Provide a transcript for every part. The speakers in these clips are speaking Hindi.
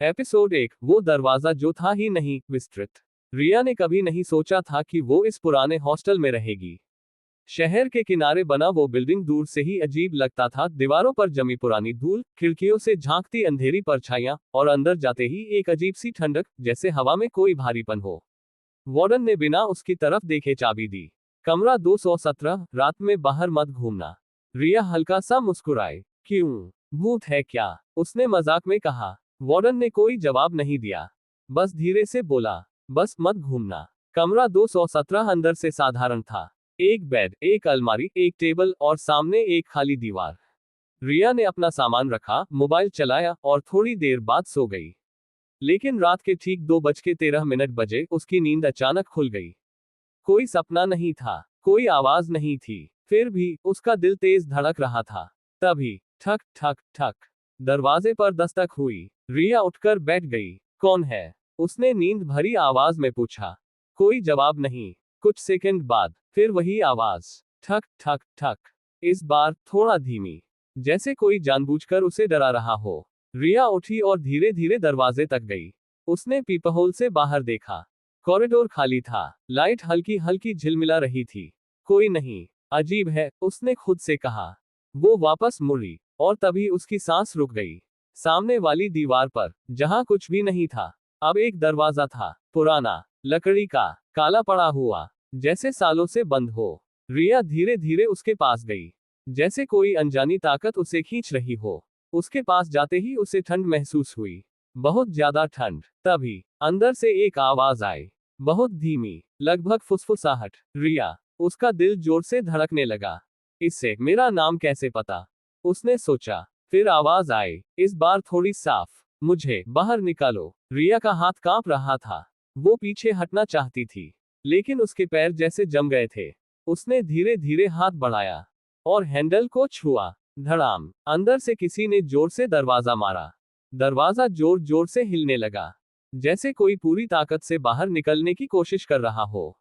एपिसोड 1। वो दरवाजा जो था ही नहीं, विस्तृत। रिया ने कभी नहीं सोचा था कि वो इस पुराने हॉस्टल में रहेगी। शहर के किनारे बना वो बिल्डिंग दूर से ही अजीब लगता था, दीवारों पर जमी पुरानी धूल, खिड़कियों से झांकती अंधेरी परछाइयां, और अंदर जाते ही एक अजीब सी ठंडक, जैसे हवा में कोई भारीपन हो। वार्डन ने बिना उसकी तरफ देखे चाबी दी। कमरा 217, रात में बाहर मत घूमना। रिया हल्का सा मुस्कुराई। क्यों? भूत है क्या? उसने मजाक में कहा। वार्डन ने कोई जवाब नहीं दिया, बस धीरे से बोला, बस मत घूमना। कमरा 217 अंदर से साधारण था। एक बेड, एक अलमारी, एक टेबल और सामने एक खाली दीवार। रिया ने अपना सामान रखा, मोबाइल चलाया और थोड़ी देर बाद सो गई। लेकिन रात के ठीक 2:13 बजे उसकी नींद अचानक खुल गई। कोई सपना नहीं था, कोई आवाज नहीं थी, फिर भी उसका दिल तेज धड़क रहा था। तभी ठक ठक ठक, दरवाजे पर दस्तक हुई। रिया उठकर बैठ गई। कौन है? उसने नींद भरी आवाज में पूछा। कोई जवाब नहीं। कुछ सेकंड बाद फिर वही आवाज, ठक ठक ठक, इस बार थोड़ा धीमी, जैसे कोई जानबूझकर उसे डरा रहा हो। रिया उठी और धीरे धीरे दरवाजे तक गई। उसने पीपहोल से बाहर देखा। कॉरिडोर खाली था, लाइट हल्की हल्की झिलमिला रही थी। कोई नहीं। अजीब है, उसने खुद से कहा। वो वापस मुड़ी, और तभी उसकी सांस रुक गई। सामने वाली दीवार पर, जहां कुछ भी नहीं था, अब एक दरवाजा था, पुराना, लकड़ी का, काला पड़ा हुआ, जैसे सालों से बंद हो। रिया धीरे धीरे उसके पास गई, जैसे कोई अनजानी ताकत उसे खींच रही हो। उसके पास जाते ही उसे ठंड महसूस हुई, बहुत ज्यादा ठंड। तभी अंदर से एक आवाज आई, बहुत धीमी, लगभग फुसफुसाहट। रिया, उसका दिल जोर से धड़कने लगा। इससे मेरा नाम कैसे पता? उसने सोचा। फिर आवाज आई, इस बार थोड़ी साफ, मुझे बाहर निकालो। रिया का हाथ कांप रहा था। वो पीछे हटना चाहती थी, लेकिन उसके पैर जैसे जम गए थे। उसने धीरे धीरे हाथ बढ़ाया और हैंडल को छुआ। धड़ाम, अंदर से किसी ने जोर से दरवाजा मारा। दरवाजा जोर जोर से हिलने लगा, जैसे कोई पूरी ताकत से बाहर निकलने की कोशिश कर रहा हो।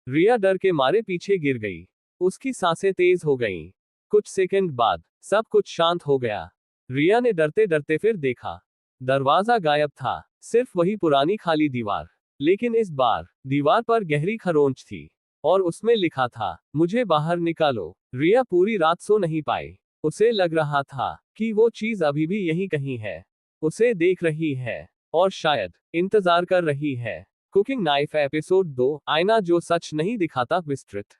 रिया डर के मारे पीछे गिर गई। उसकी सांसें तेज हो गईं। कुछ सेकंड बाद सब कुछ शांत हो गया। रिया ने डरते डरते फिर देखा। दरवाजा गायब था, सिर्फ वही पुरानी खाली दीवार। लेकिन इस बार दीवार पर गहरी खरोंच थी, और उसमें लिखा था, मुझे बाहर निकालो। रिया पूरी रात सो नहीं पाई। उसे लग रहा था कि वो चीज अभी भी यहीं कहीं है, उसे देख रही है, और शायद इंतजार कर रही है। कुकिंग नाइफ एपिसोड 2, आईना जो सच नहीं दिखाता, विस्तृत।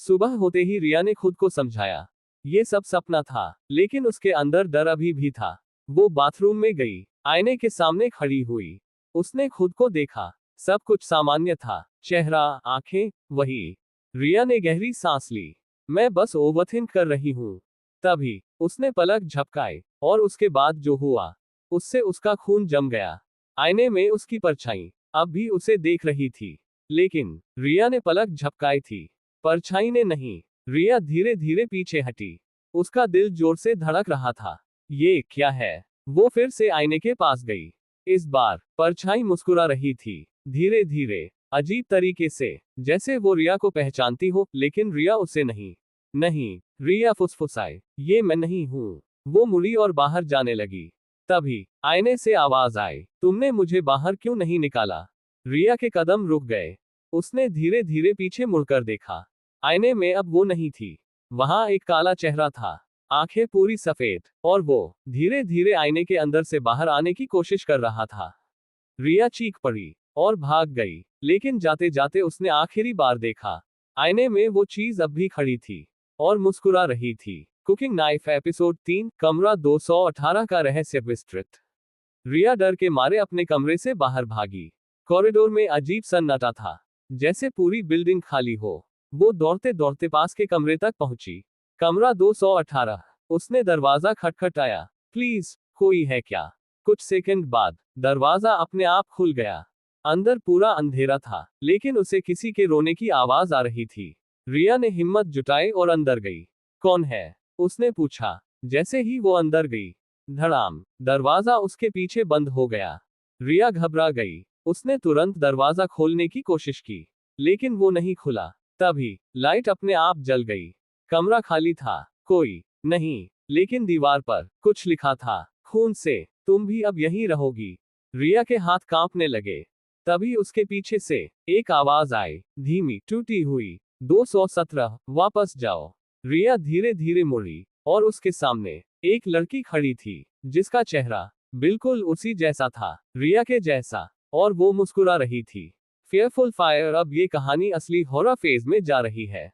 सुबह होते ही रिया ने खुद को समझाया, ये सब सपना था, लेकिन उसके अंदर डर अभी भी था। वो बाथरूम में गई, आईने के सामने खड़ी हुई। उसने खुद को देखा, सब कुछ सामान्य था, चेहरा, आंखें, वही। रिया ने गहरी सांस ली। मैं बस ओवरथिंक कर रही हूँ। तभी उसने पलक झपकाए, और उसके बाद जो हुआ, उससे उसका खून जम गया। आईने में उसकी परछाई अब भी उसे देख रही थी, लेकिन रिया ने पलक झपकाई थी, परछाई ने नहीं। रिया धीरे धीरे पीछे हटी। उसका दिल जोर से धड़क रहा था। ये क्या है? वो फिर से आईने के पास गई। इस बार परछाई मुस्कुरा रही थी, धीरे धीरे, अजीब तरीके से, जैसे वो रिया को पहचानती हो, लेकिन रिया उसे नहीं। नहीं, रिया फुसफुसाई, ये मैं नहीं हूं। वो मुड़ी और बाहर जाने लगी। तभी आईने से आवाज आई, तुमने मुझे बाहर क्यों नहीं निकाला? रिया के कदम रुक गए। उसने धीरे धीरे पीछे मुड़कर देखा। आईने में अब वो नहीं थी। वहां एक काला चेहरा था, आंखें पूरी सफेद, और वो धीरे धीरे आईने के अंदर से बाहर आने की कोशिश कर रहा था। रिया चीख पड़ी और भाग गई, लेकिन जाते जाते उसने आखिरी बार देखा। आईने में वो चीज अब भी खड़ी थी, और मुस्कुरा रही थी। कुकिंग नाइफ एपिसोड 3, कमरा 218 का रहस्य, विस्तृत। रिया डर के मारे अपने कमरे से बाहर भागी। कॉरिडोर में अजीब सन्नाटा था, जैसे पूरी बिल्डिंग खाली हो। वो दौड़ते दौड़ते पास के कमरे तक पहुंची। कमरा 218। उसने दरवाजा खटखटाया। प्लीज, कोई है क्या? कुछ सेकंड बाद दरवाजा अपने आप खुल गया। अंदर पूरा अंधेरा था, लेकिन उसे किसी के रोने की आवाज आ रही थी। रिया ने हिम्मत जुटाई और अंदर गई। कौन है? उसने पूछा। जैसे ही वो अंदर गई, धड़ाम, दरवाजा उसके पीछे बंद हो गया। रिया घबरा गई। उसने तुरंत दरवाजा खोलने की कोशिश की, लेकिन वो नहीं खुला। तभी लाइट अपने आप जल गई। कमरा खाली था, कोई नहीं, लेकिन दीवार पर कुछ लिखा था, खून से, तुम भी अब यहीं रहोगी। रिया के हाथ कांपने लगे। तभी उसके पीछे से एक आवाज आई, धीमी, टूटी हुई, 217, वापस जाओ। रिया धीरे धीरे मुड़ी, और उसके सामने एक लड़की खड़ी थी, जिसका चेहरा बिल्कुल उसी जैसा था, रिया के जैसा, और वो मुस्कुरा रही थी। Fearful fire. अब ये कहानी असली हॉरर फेज में जा रही है।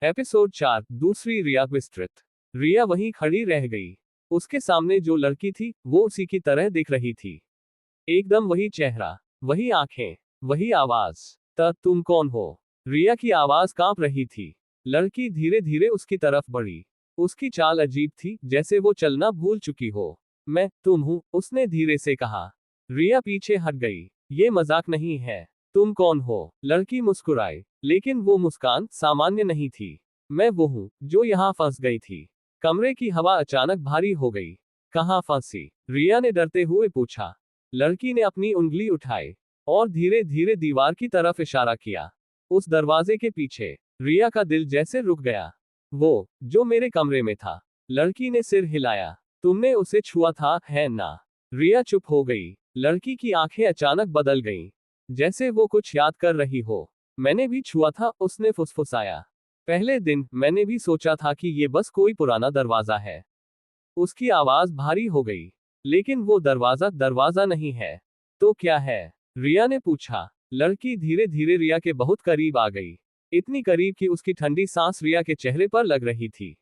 एपिसोड 4, दूसरी रिया विस्तृत। रिया वहीं खड़ी रह गई। उसके सामने जो लड़की थी, वो उसी की तरह दिख रही थी। एकदम वही चेहरा, वही आंखें, वही आवाज। तुम कौन हो? रिया की आवाज कांप रही थी। लड़की धीरे धीरे उसकी तरफ बढ़ी। उसकी चाल अजीब थी, जैसे वो चलना भूल चुकी हो। मैं तुम हूं, उसने धीरे से कहा। रिया पीछे हट गई। ये मजाक नहीं है। तुम कौन हो? लड़की मुस्कुराई, लेकिन वो मुस्कान सामान्य नहीं थी। मैं वो हूं, जो यहाँ फंस गई थी। कमरे की हवा अचानक भारी हो गई। कहाँ फंसी? रिया ने डरते हुए पूछा। लड़की ने अपनी उंगली उठाई, और धीरे धीरे दीवार की तरफ इशारा किया। उस दरवाजे के पीछे। रिया का दिल जैसे रुक गया। वो, जो मेरे कमरे में था। लड़की ने सिर हिलाया। तुमने उसे छुआ था, है ना? रिया चुप हो गई। लड़की की आंखें अचानक बदल गईं, जैसे वो कुछ याद कर रही हो। मैंने भी छुआ था, उसने फुसफुसाया। पहले दिन मैंने भी सोचा था कि ये बस कोई पुराना दरवाजा है। उसकी आवाज भारी हो गई। लेकिन वो दरवाजा दरवाजा नहीं है। तो क्या है? रिया ने पूछा। लड़की धीरे धीरे रिया के बहुत करीब आ गई। इतनी करीब कि उसकी ठंडी सांस रिया के चेहरे पर लग रही थी।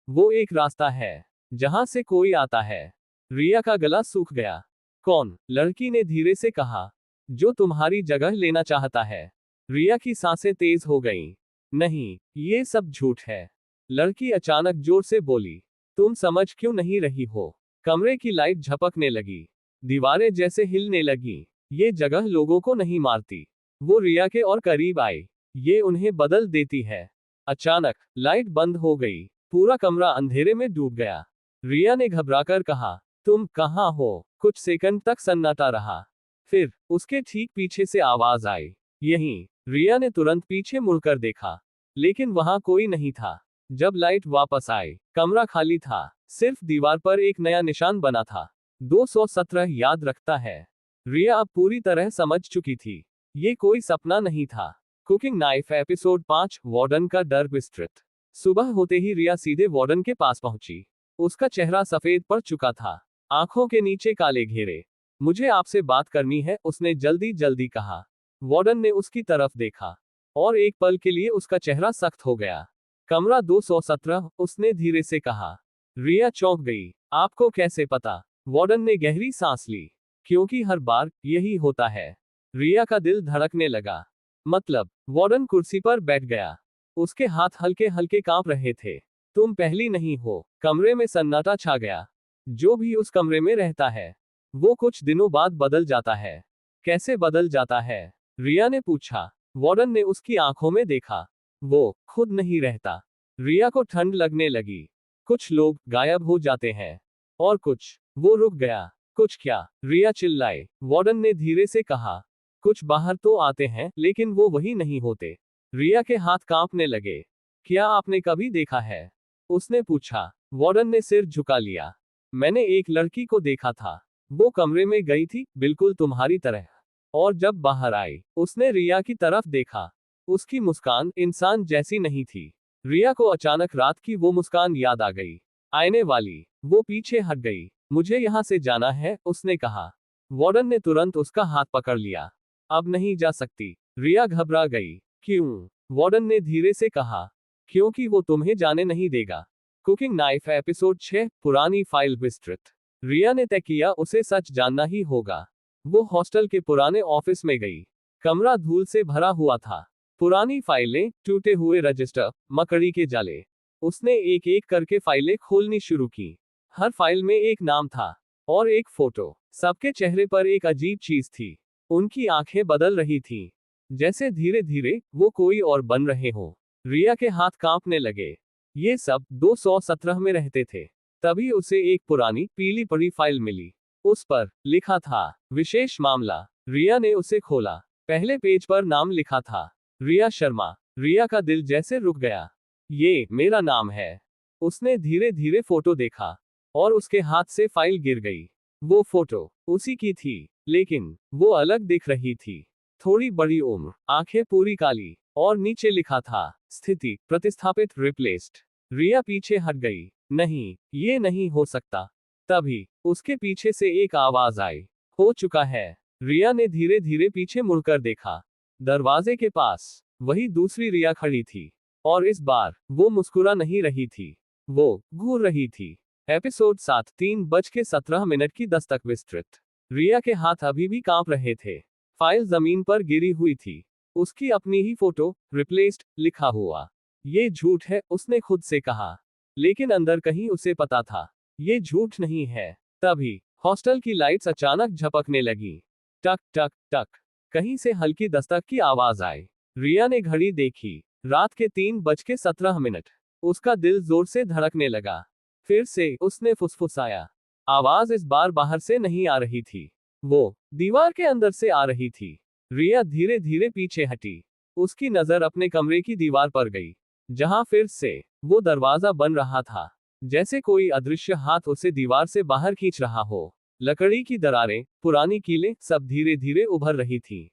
वो एक रास्ता है, जहां से कोई आता है। रिया का गला सूख गया। कौन? लड़की ने धीरे से कहा। जो तुम्हारी जगह लेना चाहता है। रिया की सांसें तेज हो गईं। नहीं, ये सब झूठ है। लड़की अचानक जोर से बोली। तुम समझ क्यों नहीं रही हो? कमरे की लाइट झपकने लगी। दीवारें जैसे हिलने लगी। ये जगह लोगों को नहीं मारती। वो रिया के और करीब आई। ये उन्हें बदल देती है। अचानक लाइट बंद हो गई। पूरा कमरा अंधेरे में डूब गया। रिया ने घबराकर कहा, तुम कहाँ हो? कुछ सेकंड तक सन्नाटा रहा। फिर उसके ठीक पीछे से आवाज आई, यहीं। रिया ने तुरंत पीछे मुड़कर देखा, लेकिन वहां कोई नहीं था। जब लाइट वापस आई, कमरा खाली था। सिर्फ दीवार पर एक नया निशान बना था। 217 याद रखता है। रिया अब पूरी तरह समझ चुकी थी। ये कोई सपना नहीं था। Cooking knife. एपिसोड 5, वार्डन का डर विस्तृत। सुबह होते ही रिया सीधे वार्डन के पास पहुंची। उसका चेहरा सफेद पड़ चुका था, आंखों के नीचे काले घेरे। मुझे आपसे बात करनी है, उसने जल्दी जल्दी कहा। वार्डन ने उसकी तरफ देखा, और एक पल के लिए उसका चेहरा सख्त हो गया। कमरा 217, उसने धीरे से कहा। रिया चौंक गई। आपको कैसे पता? वार्डन ने गहरी सांस ली। क्योंकि हर बार यही होता है। रिया का दिल धड़कने लगा। मतलब? वार्डन कुर्सी पर बैठ गया। उसके हाथ हल्के हल्के कांप रहे थे। तुम पहली नहीं हो। कमरे में सन्नाटा छा गया। जो भी उस कमरे में रहता है, वो कुछ दिनों बाद बदल जाता है। कैसे बदल जाता है? रिया ने पूछा। वार्डन ने उसकी आंखों में देखा। वो खुद नहीं रहता। रिया को ठंड लगने लगी। कुछ लोग गायब हो जाते हैं, और कुछ। वो रुक गया। कुछ क्या? रिया चिल्लाई। वार्डन ने धीरे से कहा। कुछ बाहर तो आते हैं, लेकिन वो वही नहीं होते। रिया के हाथ कांपने लगे। क्या आपने कभी देखा है? उसने पूछा। वार्डन ने सिर झुका लिया। मैंने एक लड़की को देखा था। वो कमरे में गई थी, बिल्कुल तुम्हारी तरह। और जब बाहर आई, उसने रिया की तरफ देखा। उसकी मुस्कान इंसान जैसी नहीं थी। रिया को अचानक रात की वो मुस्कान याद आ गई। आईने वाली। वो पीछे हट गई। मुझे यहाँ से जाना है, उसने कहा। वार्डन ने तुरंत उसका हाथ पकड़ लिया। अब नहीं जा सकती। रिया घबरा गई। क्यों? वार्डन ने धीरे से कहा। क्योंकि वो तुम्हें जाने नहीं देगा। Cooking knife. एपिसोड 6, पुरानी फाइल विस्तृत। रिया ने तय किया, उसे सच जानना ही होगा। वो हॉस्टल के पुराने ऑफिस में गई। कमरा धूल से भरा हुआ था। पुरानी फाइलें, टूटे हुए रजिस्टर, मकड़ी के जाले। उसने एक एक करके फाइलें खोलनी शुरू की। हर फाइल में एक नाम था, और एक फोटो। सबके चेहरे पर एक अजीब चीज थी। उनकी आंखें बदल रही थीं, जैसे धीरे धीरे वो कोई और बन रहे हों। रिया के हाथ कांपने लगे। ये सब 217 में रहते थे। तभी उसे एक पुरानी पीली पड़ी फाइल मिली। उस पर लिखा था, विशेष मामला। रिया ने उसे खोला। पहले पेज पर नाम लिखा था, रिया शर्मा। रिया का दिल जैसे रुक गया। ये मेरा नाम है। उसने धीरे धीरे फोटो देखा, और उसके हाथ से फाइल गिर गई। वो फोटो उसी की थी। लेकिन वो अलग दिख रही थी। थोड़ी बड़ी उम्र, आंखें पूरी काली, और नीचे लिखा था स्थिति प्रतिस्थापित रिप्लेस्ड। रिया पीछे हट गई। नहीं, ये नहीं हो सकता। तभी उसके पीछे से एक आवाज आई, हो चुका है। रिया ने धीरे धीरे पीछे मुड़कर देखा। दरवाजे के पास वही दूसरी रिया खड़ी थी, और इस बार वो मुस्कुरा नहीं रही थी, वो घूर रही थी। एपिसोड 7 3:17 की दस्तक विस्तृत। रिया के हाथ अभी भी कांप रहे थे। फाइल जमीन पर गिरी हुई थी। उसकी अपनी ही फोटो, रिप्लेस्ड, लिखा हुआ। ये झूठ है, उसने खुद से कहा। लेकिन अंदर कहीं उसे पता था, ये झूठ नहीं है। तभी हॉस्टल की लाइट्स अचानक झपकने लगी। टक टक टक, कहीं से हल्की दस्तक की आवाज आई। रिया ने घड़ी देखी, रात के 3:17। उसका दिल जोर से धड़कने लगा। फिर से उसने फुसफुसाया। आवाज इस बार बाहर से नहीं आ रही थी, वो दीवार के अंदर से आ रही थी। रिया धीरे धीरे पीछे हटी। उसकी नजर अपने कमरे की दीवार पर गई, जहां फिर से वो दरवाजा बन रहा था, जैसे कोई अदृश्य हाथ उसे दीवार से बाहर खींच रहा हो। लकड़ी की दरारें, पुरानी कीलें, सब धीरे धीरे उभर रही थी।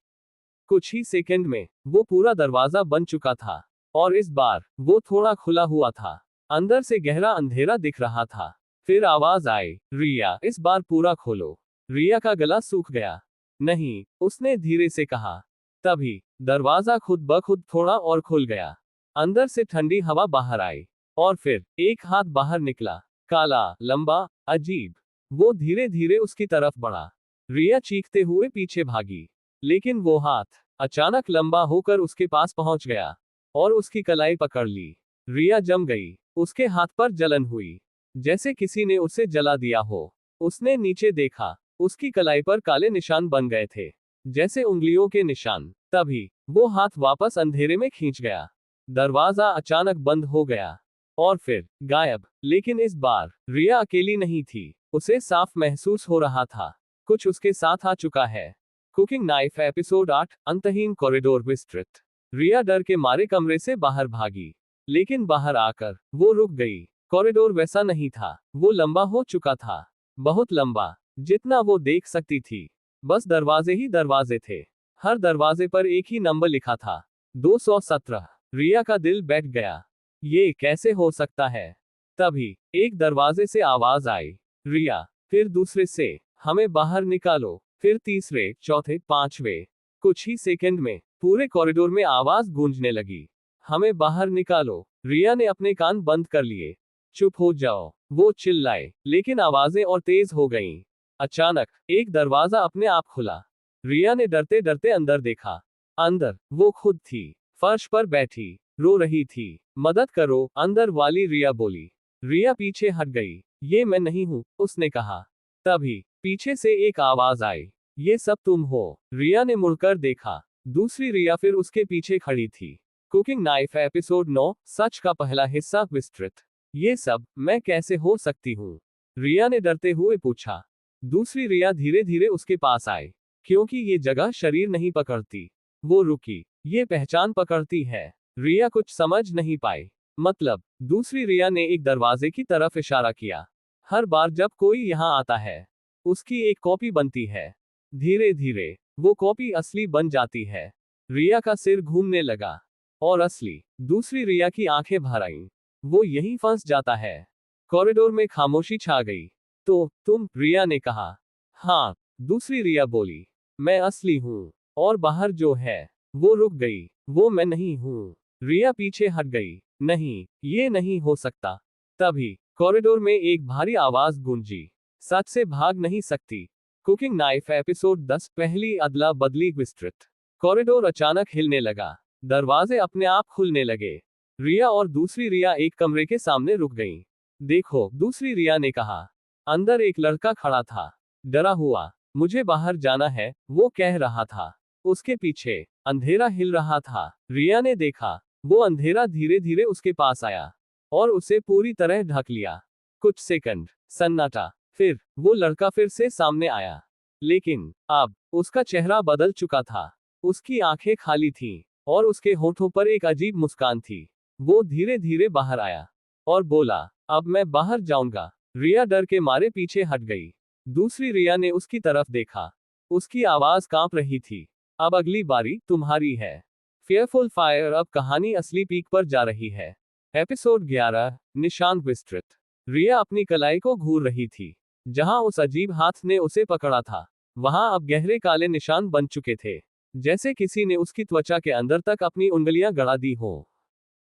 कुछ ही सेकंड में वो पूरा दरवाजा बन चुका था, और इस बार वो थोड़ा खुला हुआ था। अंदर से गहरा अंधेरा दिख रहा था। फिर आवाज आई, रिया, इस बार पूरा खोलो। रिया का गला सूख गया। नहीं, उसने धीरे से कहा। तभी दरवाजा खुद ब खुद थोड़ा और खुल गया। अंदर से ठंडी हवा बाहर आई, और फिर एक हाथ बाहर निकला, काला, लंबा, अजीब। वो धीरे धीरे उसकी तरफ बढ़ा। रिया चीखते हुए पीछे भागी, लेकिन वो हाथ अचानक लंबा होकर उसके पास पहुंच गया, और उसकी कलाई पकड़ ली। रिया जम गई। उसके हाथ पर जलन हुई, जैसे किसी ने उसे जला दिया हो। उसने नीचे देखा, उसकी कलाई पर काले निशान बन गए थे, जैसे उंगलियों के निशान। तभी वो हाथ वापस अंधेरे में खींच गया। दरवाजा अचानक बंद हो गया, और फिर गायब। लेकिन इस बार रिया अकेली नहीं थी। उसे साफ महसूस हो रहा था, कुछ उसके साथ आ चुका है। कुकिंग नाइफ एपिसोड 8 अंतहीन कॉरिडोर विस्तृत। रिया डर के मारे कमरे से बाहर भागी, लेकिन बाहर आकर वो रुक गई। कॉरिडोर वैसा नहीं था, वो लंबा हो चुका था, बहुत लंबा, जितना वो देख सकती थी। बस दरवाजे ही दरवाजे थे। हर दरवाजे पर एक ही नंबर लिखा था, 217। रिया का दिल बैठ गया। ये कैसे हो सकता है? तभी एक दरवाजे से आवाज आई, रिया। फिर दूसरे से, हमें बाहर निकालो। फिर तीसरे, चौथे, पांचवे। कुछ ही सेकंड में पूरे कॉरिडोर में आवाज गूंजने लगी, हमें बाहर निकालो। रिया ने अपने कान बंद कर लिए। चुप हो जाओ, वो चिल्लाए, लेकिन आवाजें और तेज हो गईं। अचानक एक दरवाजा अपने आप खुला। रिया ने डरते डरते अंदर देखा। अंदर वो खुद थी, फर्श पर बैठी, रो रही थी। मदद करो, अंदर वाली रिया बोली। रिया पीछे हट गई। ये मैं नहीं हूं, उसने कहा। तभी पीछे से एक आवाज आई, ये सब तुम हो। रिया ने मुड़कर देखा। दूसरी रिया फिर उसके पीछे खड़ी थी। कुकिंग नाइफ एपिसोड 9 सच का पहला हिस्सा विस्तृत। ये सब मैं कैसे हो सकती हूँ? रिया ने डरते हुए पूछा। दूसरी रिया धीरे धीरे उसके पास आई। क्योंकि ये जगह शरीर नहीं पकड़ती। वो रुकी, ये पहचान पकड़ती है। रिया कुछ समझ नहीं पाई। मतलब, दूसरी रिया ने एक दरवाजे की तरफ इशारा किया। हर बार जब कोई यहाँ आता है, उसकी एक कॉपी बनती है। धीरे धीरे वो कॉपी असली बन जाती है। रिया का सिर घूमने लगा, और असली दूसरी रिया की आंखें भर आईं। वो यहीं फंस जाता है। कॉरिडोर में खामोशी छा गई। तो तुम, रिया ने कहा। हाँ, दूसरी रिया बोली, मैं असली हूँ, और बाहर जो है, वो रुक गई, वो मैं नहीं हूँ। रिया पीछे हट गई। नहीं, ये नहीं हो सकता। तभी कॉरिडोर में एक भारी आवाज गूंजी, सच से भाग नहीं सकती। कुकिंग नाइफ एपिसोड 10 पहली अदला बदली विस्तृत। कॉरिडोर अचानक हिलने लगा। दरवाजे अपने आप खुलने लगे। रिया और दूसरी रिया एक कमरे के सामने रुक गईं। देखो, दूसरी रिया ने कहा। अंदर एक लड़का खड़ा था, डरा हुआ। मुझे बाहर जाना है, वो कह रहा था। उसके पीछे अंधेरा हिल रहा था। रिया ने देखा, वो अंधेरा धीरे धीरे उसके पास आया, और उसे पूरी तरह ढक लिया। कुछ सेकंड सन्नाटा, फिर वो लड़का फिर से सामने आया। लेकिन अब उसका चेहरा बदल चुका था। उसकी आंखें खाली थीं, और उसके होठों पर एक अजीब मुस्कान थी। वो धीरे धीरे बाहर आया, और बोला, अब मैं बाहर जाऊंगा। रिया डर के मारे पीछे हट गई। दूसरी रिया ने उसकी तरफ देखा। उसकी आवाज कांप रही थी। अब अगली बारी तुम्हारी है। Fearful fire. अब कहानी असली पीक पर जा रही है। एपिसोड 11, निशान विस्तृत। रिया अपनी कलाई को घूर रही थी। जहां उस अजीब हाथ ने उसे पकड़ा था, वहां अब गहरे काले निशान बन चुके थे, जैसे किसी ने उसकी त्वचा के अंदर तक अपनी उंगलियां गड़ा दी हो।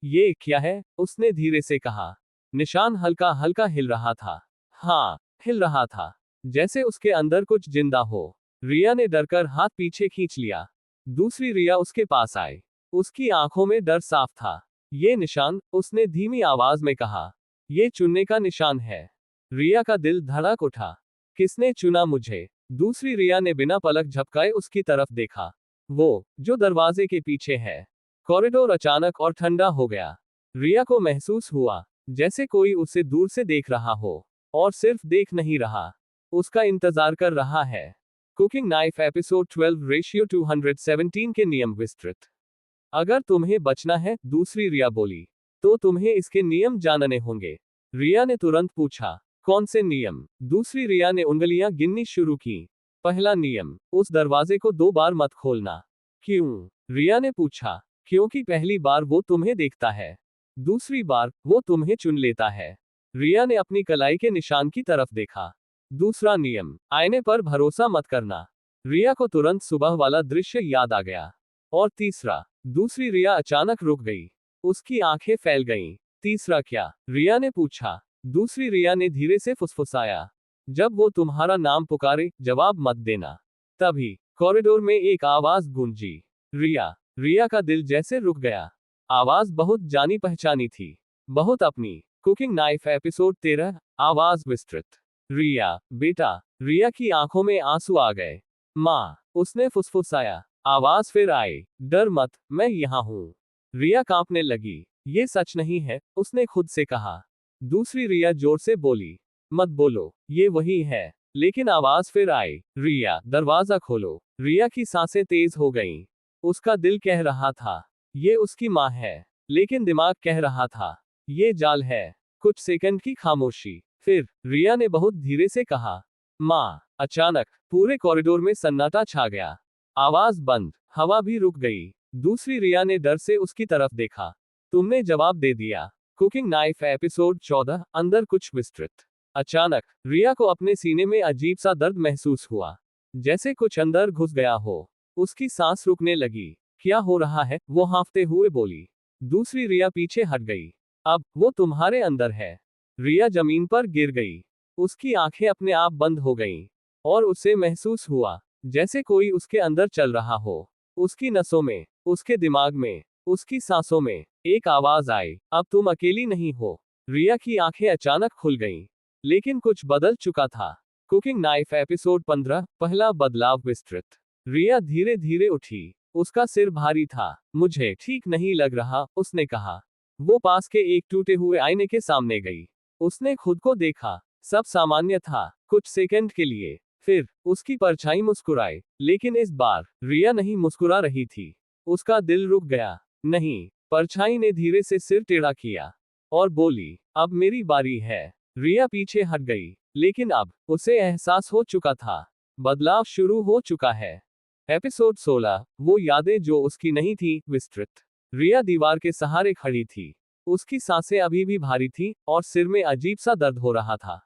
ये क्या है? उसने धीरे से कहा। निशान हल्का हल्का हिल रहा था। हाँ, हिल रहा था, जैसे उसके अंदर कुछ जिंदा हो। रिया ने डरकर हाथ पीछे खींच लिया। दूसरी रिया उसके पास आई। उसकी आंखों में डर साफ था। ये निशान, उसने धीमी आवाज में कहा, ये चुनने का निशान है। रिया का दिल धड़क उठा। किसने चुना मुझे? दूसरी रिया ने बिना पलक झपकाए उसकी तरफ देखा। वो, जो दरवाजे के पीछे है। कॉरिडोर अचानक और ठंडा हो गया। रिया को महसूस हुआ जैसे कोई उसे दूर से देख रहा हो, और सिर्फ देख नहीं रहा, उसका इंतजार कर रहा है। कुकिंग नाइफ एपिसोड 12 रेशियो 217 के नियम विस्तृत। अगर तुम्हें बचना है, दूसरी रिया बोली, तो तुम्हें इसके नियम जानने होंगे। रिया ने तुरंत पूछा, कौन से नियम? दूसरी रिया ने उंगलियां गिननी शुरू की। पहला नियम, उस दरवाजे को 2 बार मत खोलना। क्यों? रिया ने पूछा। क्योंकि पहली बार वो तुम्हें देखता है, दूसरी बार वो तुम्हें चुन लेता है। रिया ने अपनी कलाई के निशान की तरफ देखा। दूसरा नियम, आईने पर भरोसा मत करना। रिया को तुरंत सुबह वाला दृश्य याद आ गया। और तीसरा, दूसरी रिया अचानक रुक गई। उसकी आंखें फैल गईं। तीसरा क्या? रिया ने पूछा। दूसरी रिया ने धीरे से फुसफुसाया, जब वो तुम्हारा नाम पुकारे, जवाब मत देना। तभी कॉरिडोर में एक आवाज गूंजी, रिया। रिया का दिल जैसे रुक गया। आवाज बहुत जानी पहचानी थी, बहुत अपनी। कुकिंग नाइफ एपिसोड 13, आवाज विस्तृत। रिया, बेटा। रिया की आंखों में आंसू आ गए। माँ, उसने फुसफुसाया। आवाज फिर आई, डर मत, मैं यहाँ हूँ। रिया कांपने लगी। ये सच नहीं है, उसने खुद से कहा। दूसरी रिया जोर से बोली, मत बोलो, ये वही है। लेकिन आवाज फिर आई, रिया, दरवाजा खोलो। रिया की सांसें तेज हो गईं। उसका दिल कह रहा था, ये उसकी माँ है, लेकिन दिमाग कह रहा था, ये जाल है। कुछ सेकंड की खामोशी। फिर रिया ने बहुत धीरे से कहा, माँ। अचानक पूरे कॉरिडोर में सन्नाटा छा गया। आवाज बंद, हवा भी रुक गई। दूसरी रिया ने डर से उसकी तरफ देखा। तुमने जवाब दे दिया। कुकिंग नाइफ एपिसोड 14, अंदर कुछ विस्तृत। अचानक रिया को अपने सीने में अजीब सा दर्द महसूस हुआ, जैसे कुछ अंदर घुस गया हो। उसकी सांस रुकने लगी। क्या हो रहा है? वो हाँफते हुए बोली। दूसरी रिया पीछे हट गई। अब वो तुम्हारे अंदर है। रिया जमीन पर गिर गई। उसकी आंखें अपने आप बंद हो गईं, और उसे महसूस हुआ जैसे कोई उसके अंदर चल रहा हो। उसकी नसों में, उसके दिमाग में, उसकी सांसों में। एक आवाज आई, अब तुम अकेली नहीं हो। रिया की आंखें अचानक खुल गईं, लेकिन कुछ बदल चुका था। कुकिंग नाइफ एपिसोड 15, पहला बदलाव विस्तृत। रिया धीरे धीरे उठी। उसका सिर भारी था। मुझे ठीक नहीं लग रहा, उसने कहा। वो पास के एक टूटे हुए आईने के सामने गई। उसने खुद को देखा। सब सामान्य था, कुछ सेकंड के लिए। फिर उसकी परछाई मुस्कुराई, लेकिन इस बार रिया नहीं मुस्कुरा रही थी। उसका दिल रुक गया। नहीं, परछाई ने धीरे से सिर टेढ़ा किया और बोली, अब मेरी बारी है। रिया पीछे हट गई, लेकिन अब उसे एहसास हो चुका था, बदलाव शुरू हो चुका है। एपिसोड 16, वो यादें जो उसकी नहीं थी, विस्तृत। रिया दीवार के सहारे खड़ी थी। उसकी सांसें अभी भी भारी थी, और सिर में अजीब सा दर्द हो रहा था।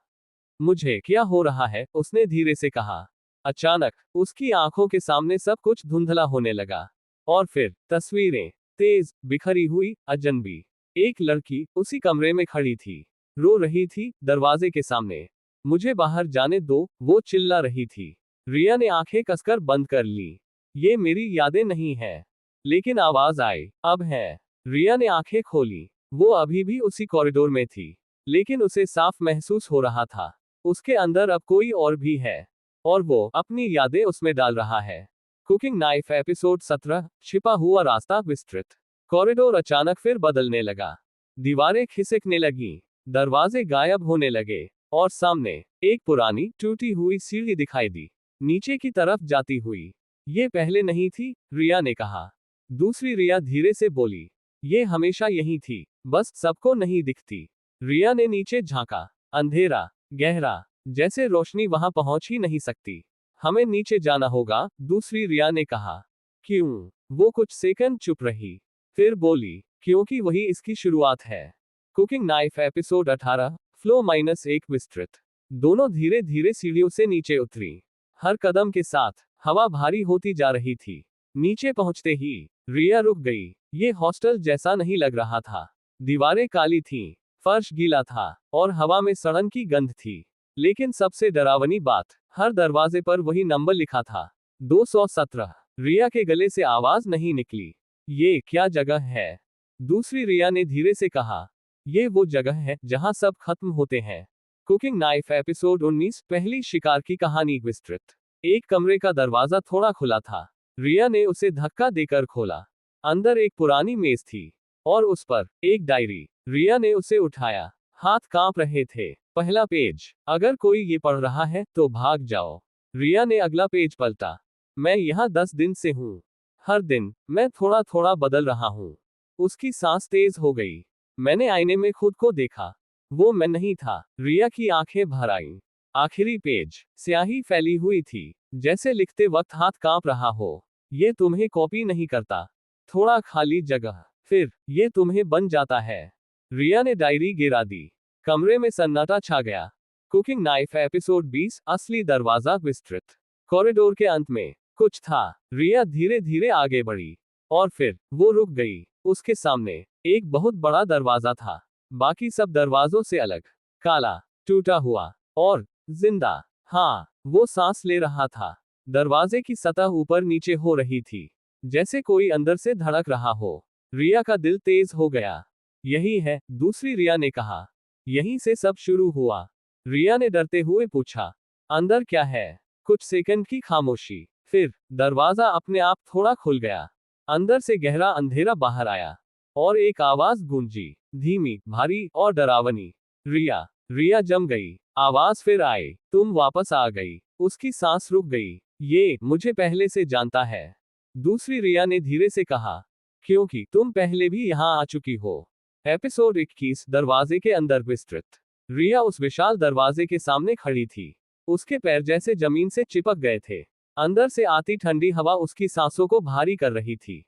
मुझे क्या हो रहा है? उसने धीरे से कहा। अचानक उसकी आंखों के सामने सब कुछ धुंधला होने लगा। और फिर तस्वीरें, तेज, बिखरी हुई, अजनबी। एक लड़की उसी कमरे में खड़ी थी, रो रही थी, दरवाजे के सामने। मुझे बाहर जाने दो, वो चिल्ला रही थी। रिया ने आंखें कसकर बंद कर ली। ये मेरी यादें नहीं है। लेकिन आवाज आई, अब है। रिया ने आंखें खोली। वो अभी भी उसी कॉरिडोर में थी, लेकिन उसे साफ महसूस हो रहा था, उसके अंदर अब कोई और भी है, और वो अपनी यादें उसमें डाल रहा है। कुकिंग नाइफ एपिसोड 17, छिपा हुआ रास्ता विस्तृत। कॉरिडोर अचानक फिर बदलने लगा। दीवारें खिसकने लगी, दरवाजे गायब होने लगे, और सामने एक पुरानी टूटी हुई सीढ़ी दिखाई दी, नीचे की तरफ जाती हुई। ये पहले नहीं थी, रिया ने कहा। दूसरी रिया धीरे से बोली, ये हमेशा यही थी, बस सबको नहीं दिखती। रिया ने नीचे झांका। अंधेरा, गहरा, जैसे रोशनी वहां पहुंच ही नहीं सकती। हमें नीचे जाना होगा, दूसरी रिया ने कहा। क्यों? वो कुछ सेकंड चुप रही, फिर बोली, क्योंकि वही इसकी शुरुआत है। कुकिंग नाइफ एपिसोड 18, फ्लो -1 विस्तृत। दोनों धीरे धीरे सीढ़ियों से नीचे उतरी। हर कदम के साथ हवा भारी होती जा रही थी। नीचे पहुंचते ही रिया रुक गई। ये हॉस्टल जैसा नहीं लग रहा था। दीवारें काली थीं, फर्श गीला था, और हवा में सड़न की गंध थी। लेकिन सबसे डरावनी बात, हर दरवाजे पर वही नंबर लिखा था, 217। रिया के गले से आवाज नहीं निकली। ये क्या जगह है? दूसरी रिया ने धीरे से कहा। ये वो जगह है जहां सब खत्म होते हैं। कुकिंग नाइफ एपिसोड 19, पहली शिकार की कहानी विस्तृत। एक कमरे का दरवाजा थोड़ा खुला था। रिया ने उसे धक्का देकर खोला। अंदर एक पुरानी मेज थी, और उस पर एक डायरी। रिया ने उसे उठाया। हाथ कांप रहे थे। पहला पेज। अगर कोई ये पढ़ रहा है तो भाग जाओ। रिया ने अगला पेज पलटा। मैं यहाँ 10 दिन से हूँ। हर दिन मैं थोड़ा थोड़ा बदल रहा हूँ। उसकी सांस तेज हो गई। मैंने आईने में खुद को देखा। वो मैं नहीं था। रिया की आंखें भर आईं। आखिरी पेज। स्याही फैली हुई थी, जैसे लिखते वक्त हाथ कांप रहा हो। ये तुम्हें कॉपी नहीं करता। थोड़ा खाली जगह, फिर ये तुम्हें बन जाता है। रिया ने डायरी गिरा दी। कमरे में सन्नाटा छा गया। कुकिंग नाइफ एपिसोड 20, असली दरवाजा विस्तृत। कॉरिडोर के अंत में कुछ था। रिया धीरे धीरे आगे बढ़ी, और फिर वो रुक गई। उसके सामने एक बहुत बड़ा दरवाजा था, बाकी सब दरवाजों से अलग। काला, टूटा हुआ, और जिंदा। हाँ, वो सांस ले रहा था। दरवाजे की सतह ऊपर नीचे हो रही थी, जैसे कोई अंदर से धड़क रहा हो। रिया का दिल तेज हो गया। यही है, दूसरी रिया ने कहा। यहीं से सब शुरू हुआ। रिया ने डरते हुए पूछा, अंदर क्या है? कुछ सेकंड की खामोशी, फिर दरवाजा अपने आप थोड़ा खुल गया। अंदर से गहरा अंधेरा बाहर आया, और एक आवाज गूंजी, धीमी, भारी और डरावनी। रिया। रिया जम गई। आवाज फिर आई, तुम वापस आ गई। उसकी सांस रुक गई। ये मुझे पहले से जानता है, दूसरी रिया ने धीरे से कहा, क्योंकि तुम पहले भी यहां आ चुकी हो। एपिसोड 21, दरवाजे के अंदर विस्तृत। रिया उस विशाल दरवाजे के सामने खड़ी थी। उसके पैर जैसे जमीन से चिपक गए थे। अंदर से आती ठंडी हवा उसकी सांसों को भारी कर रही थी।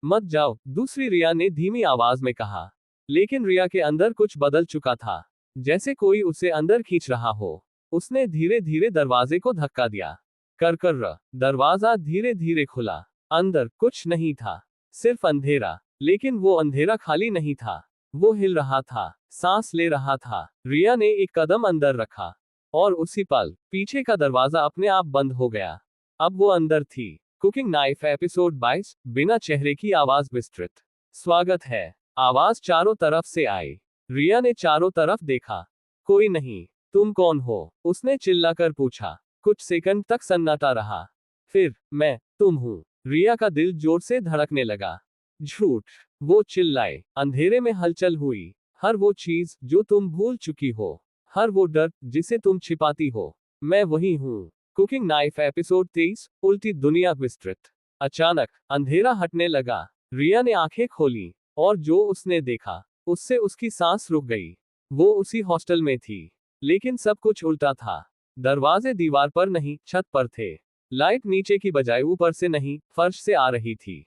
मत जाओ, दूसरी रिया ने धीमी आवाज में कहा। लेकिन रिया के अंदर कुछ बदल चुका था, जैसे कोई उसे अंदर खींच रहा हो। उसने धीरे धीरे दरवाजे को धक्का दिया। कर दरवाजा धीरे धीरे खुला। अंदर कुछ नहीं था, सिर्फ अंधेरा। लेकिन वो अंधेरा खाली नहीं था, वो हिल रहा था, सांस ले रहा था। रिया ने एक कदम अंदर रखा, और उसी पल पीछे का दरवाजा अपने आप बंद हो गया। अब वो अंदर थी। कुकिंग नाइफ एपिसोड 22, बिना चेहरे की आवाज विस्तृत। स्वागत है। आवाज चारों तरफ से आई। रिया ने चारों तरफ देखा। कोई नहीं। तुम कौन हो? उसने चिल्लाकर पूछा। कुछ सेकंड तक सन्नाटा रहा। फिर, मैं तुम हूं। रिया का दिल जोर से धड़कने लगा। झूठ। वो चिल्लाए। अंधेरे में हलचल हुई। हर वो चीज जो तुम भूल चुकी हो, हर वो डर जिसे तुम छिपाती हो, मैं वही हूं। कुकिंग नाइफ एपिसोड 23, उल्टी दुनिया विस्तृत। अचानक अंधेरा हटने लगा। रिया ने आंखें खोली, और जो उसने देखा, उससे उसकी सांस रुक गई। वो उसी हॉस्टल में थी, लेकिन सब कुछ उल्टा था। दरवाजे दीवार पर नहीं, छत पर थे। लाइट नीचे की बजाय ऊपर से नहीं, फर्श से आ रही थी।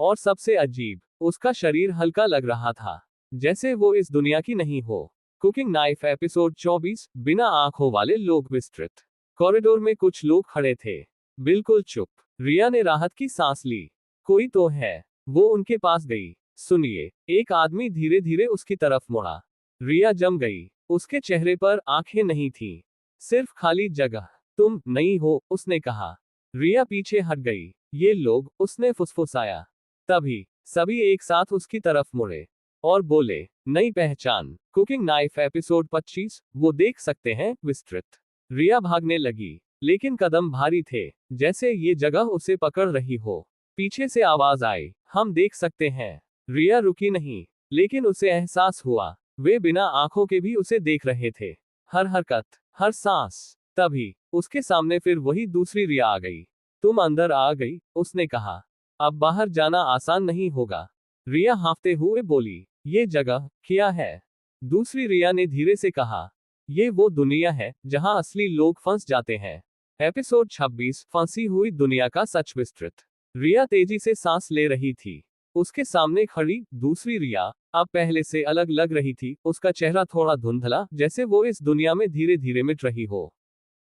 और सबसे अजीब, उसका शरीर हल्का लग रहा था, जैसे वो इस दुनिया की नहीं हो। कुकिंग नाइफ एपिसोड 24, बिना आंखों वाले लोग विस्तृत। कॉरिडोर में कुछ लोग खड़े थे, बिल्कुल चुप। रिया ने राहत की सांस ली। कोई तो है। वो उनके पास गई। सुनिए, एक आदमी धीरे धीरे उसकी तरफ मुड़ा। रिया जम गई। उसके चेहरे पर आंखें नहीं थीं, सिर्फ खाली जगह। तुम नहीं हो, उसने कहा। रिया पीछे हट गई। ये लोग, उसने फुसफुसाया। तभी सभी एक साथ उसकी तरफ मुड़े, और बोले, नई पहचान। कुकिंग नाइफ एपिसोड 25, वो देख सकते हैं विस्तृत। रिया भागने लगी, लेकिन कदम भारी थे, जैसे ये जगह उसे पकड़ रही हो। पीछे से आवाज आई, हम देख सकते हैं। रिया रुकी नहीं, लेकिन उसे एहसास हुआ, वे बिना आंखों के भी उसे देख रहे थे। हर हरकत, हर सांस। तभी उसके सामने फिर वही दूसरी रिया आ गई। तुम अंदर आ गई, उसने कहा। अब बाहर जाना आसान नहीं होगा। रिया हाँफते हुए बोली, ये जगह क्या है? दूसरी रिया ने धीरे से कहा, ये वो दुनिया है जहां असली लोग फंस जाते हैं। एपिसोड 26, फंसी हुई दुनिया का सच विस्तृत। रिया तेजी से सांस ले रही थी। उसके सामने खड़ी दूसरी रिया अब पहले से अलग लग रही थी। उसका चेहरा थोड़ा धुंधला, जैसे वो इस दुनिया में धीरे धीरे मिट रही हो।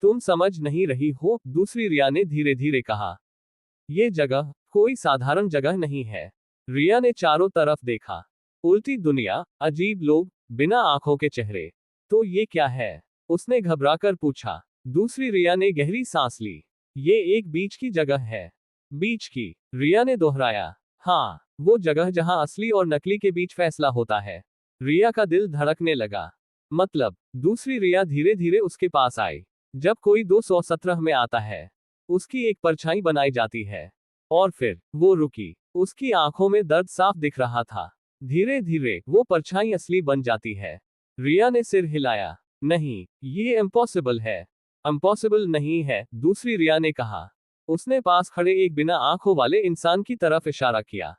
तुम समझ नहीं रही हो, दूसरी रिया ने धीरे धीरे कहा। ये जगह कोई साधारण जगह नहीं है। रिया ने चारों तरफ देखा। उल्टी दुनिया, अजीब लोग, बिना आंखों के चेहरे। तो ये क्या है? उसने घबराकर पूछा। दूसरी रिया ने गहरी सांस ली। ये एक बीच की जगह है। बीच की, रिया ने दोहराया। हाँ, वो जगह जहां असली और नकली के बीच फैसला होता है। रिया का दिल धड़कने लगा। मतलब? दूसरी रिया धीरे धीरे उसके पास आई। जब कोई 217 में आता है, उसकी एक परछाई बनाई जाती है। और फिर वो रुकी। उसकी आंखों में दर्द साफ दिख रहा था। धीरे धीरे वो परछाई असली बन जाती है। रिया ने सिर हिलाया। नहीं, ये इम्पॉसिबल है। इम्पॉसिबल नहीं है, दूसरी रिया ने कहा। उसने पास खड़े एक बिना आंखों वाले इंसान की तरफ इशारा किया।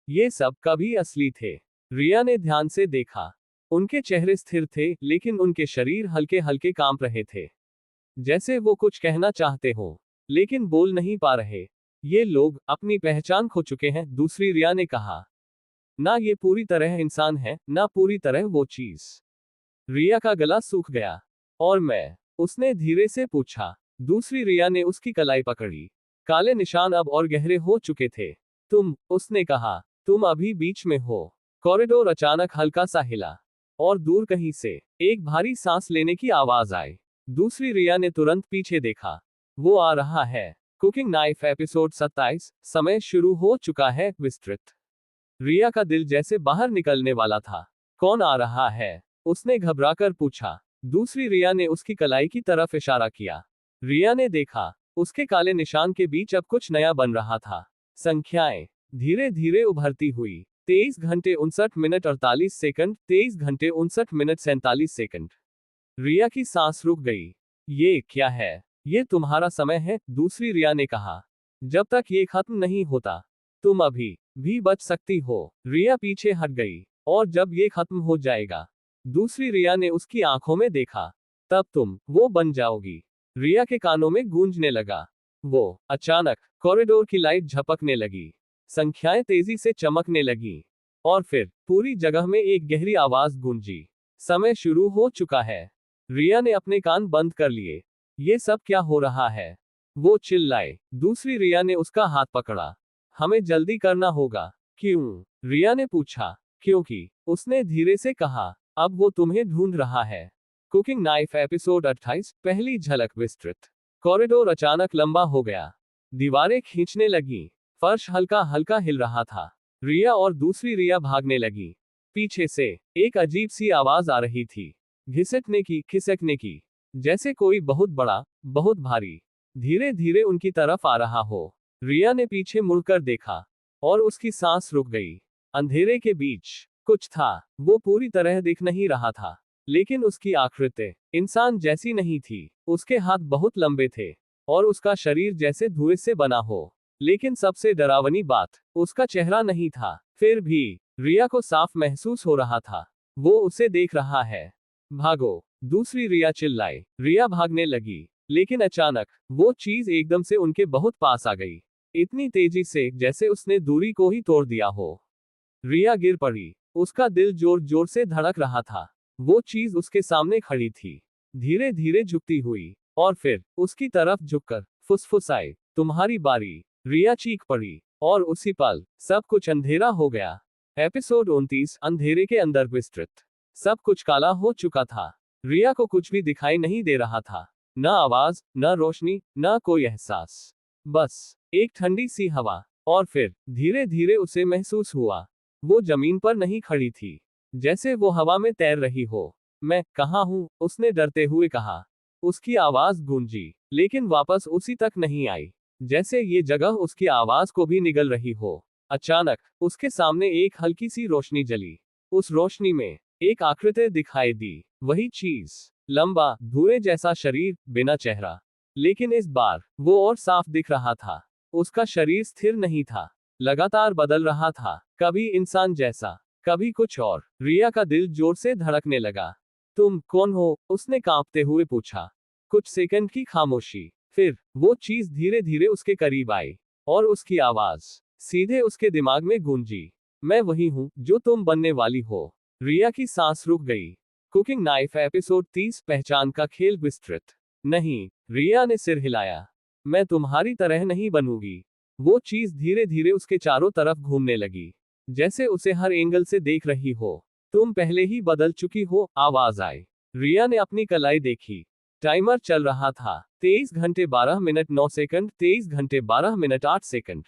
ये सब कभी असली थे। रिया ने ध्यान से देखा। उनके चेहरे स्थिर थे, लेकिन उनके शरीर हल्के हल्के कांप रहे थे। जैसे वो कुछ कहना चाहते हो, लेकिन बोल नहीं पा रहे। ये लोग अपनी पहचान खो चुके हैं, दूसरी रिया ने कहा। ना ये पूरी तरह इंसान है, ना पूरी तरह वो चीज। रिया का गला सूख गया। और मैं? उसने धीरे से पूछा। दूसरी रिया ने उसकी कलाई पकड़ी। काले निशान अब और गहरे हो चुके थे। उसने कहा, तुम अभी बीच में हो। कॉरिडोर अचानक हल्का सा हिला। और दूर कहीं से एक भारी सांस लेने की आवाज आई। दूसरी रिया ने तुरंत पीछे देखा। वो आ रहा है। कुकिंग नाइफ एपिसोड 27, समय शुरू हो चुका है, विस्तृत। रिया का दिल जैसे बाहर निकलने वाला था। कौन आ रहा है? उसने घबराकर पूछा। दूसरी रिया ने उसकी कलाई की तरफ इशारा किया। रिया ने देखा। उसके काले निशान के बीच अब कुछ नया बन रहा था। संख्याएं धीरे धीरे उभरती हुई। 23 घंटे 59 मिनट 48 सेकंड, 23 घंटे 59 मिनट 47 सेकंड। रिया की सांस रुक गई। ये क्या है? ये तुम्हारा समय है, दूसरी रिया ने कहा। जब तक ये खत्म नहीं होता, तुम अभी भी बच सकती हो। रिया पीछे हट गई। और जब ये खत्म हो जाएगा, दूसरी रिया ने उसकी आंखों में देखा, तब तुम वो बन जाओगी। रिया के कानों में गूंजने लगा। वो अचानक कॉरिडोर की लाइट झपकने लगी। संख्याएं तेजी से चमकने लगी। और फिर पूरी जगह में एक गहरी आवाज गूंजी। समय शुरू हो चुका है। रिया ने अपने कान बंद कर लिए। ये सब क्या हो रहा है? वो चिल्लाए। दूसरी रिया ने उसका हाथ पकड़ा। हमें जल्दी करना होगा। क्यों? रिया ने पूछा। क्योंकि, उसने धीरे से कहा, अब वो तुम्हें ढूंढ रहा है। कुकिंग नाइफ एपिसोड 28, पहली झलक, विस्तृत। कॉरिडोर अचानक लंबा हो गया। दीवारें खींचने लगी। फर्श हल्का हल्का हिल रहा था। रिया और दूसरी रिया भागने लगी। पीछे से एक अजीब सी आवाज आ रही थी। घिसटने की, खिसकने की। जैसे कोई बहुत बड़ा, बहुत भारी, धीरे धीरे उनकी तरफ आ रहा हो। रिया ने पीछे मुड़कर देखा। और उसकी सांस रुक गई। अंधेरे के बीच कुछ था। वो पूरी तरह दिख नहीं रहा था, लेकिन उसकी आकृति इंसान जैसी नहीं थी। उसके हाथ बहुत लंबे थे। और उसका शरीर जैसे धुएं से बना हो। लेकिन सबसे डरावनी बात, उसका चेहरा नहीं था। फिर भी रिया को साफ महसूस हो रहा था, वो उसे देख रहा है। भागो, दूसरी रिया चिल्लाई। रिया भागने लगी। लेकिन अचानक वो चीज एकदम से उनके बहुत पास आ गई। इतनी तेजी से जैसे उसने दूरी को ही तोड़ दिया हो। रिया गिर पड़ी। उसका दिल जोर जोर से धड़क रहा था। वो चीज उसके सामने खड़ी थी, धीरे धीरे झुकती हुई। और फिर उसकी तरफ झुककर फुसफुसाई, तुम्हारी बारी। रिया चीख पड़ी। और उसी पल सब कुछ अंधेरा हो गया। एपिसोड 29, अंधेरे के अंदर, विस्तृत। सब कुछ काला हो चुका था। रिया को कुछ भी दिखाई नहीं दे रहा था। न आवाज, न रोशनी, न कोई एहसास। बस एक ठंडी सी हवा। और फिर धीरे धीरे उसे महसूस हुआ, वो जमीन पर नहीं खड़ी थी, जैसे वो हवा में तैर रही हो। मैं कहाँ हूँ? उसने डरते हुए कहा। उसकी आवाज गूंजी, लेकिन वापस उसी तक नहीं आई। जैसे ये जगह उसकी आवाज को भी निगल रही हो। अचानक उसके सामने एक हल्की सी रोशनी जली। उस रोशनी में एक आकृति दिखाई दी। वही चीज, लंबा, धुएं जैसा शरीर, बिना चेहरा। लेकिन इस बार वो और साफ दिख रहा था। उसका शरीर स्थिर नहीं था, लगातार बदल रहा था। कभी इंसान जैसा, कभी कुछ और। रिया का दिल जोर से धड़कने लगा। तुम कौन हो? उसने कांपते हुए पूछा। कुछ सेकंड की खामोशी। फिर वो चीज धीरे धीरे उसके करीब आई और उसकी आवाज सीधे उसके दिमाग में गूंजी। मैं वही हूं जो तुम बनने वाली हो। रिया की सांस रुक गई। कुकिंग नाइफ एपिसोड 30 पहचान का खेल विस्तृत। नहीं, रिया ने सिर हिलाया। मैं तुम्हारी तरह नहीं बनूंगी। वो चीज धीरे धीरे उसके चारों तरफ घूमने लगी, जैसे उसे हर एंगल से देख रही हो। तुम पहले ही बदल चुकी हो, आवाज आई। रिया ने अपनी कलाई देखी। टाइमर चल रहा था। 23 घंटे 12 मिनट 9 सेकंड, 23 घंटे 12 मिनट 8 सेकंड।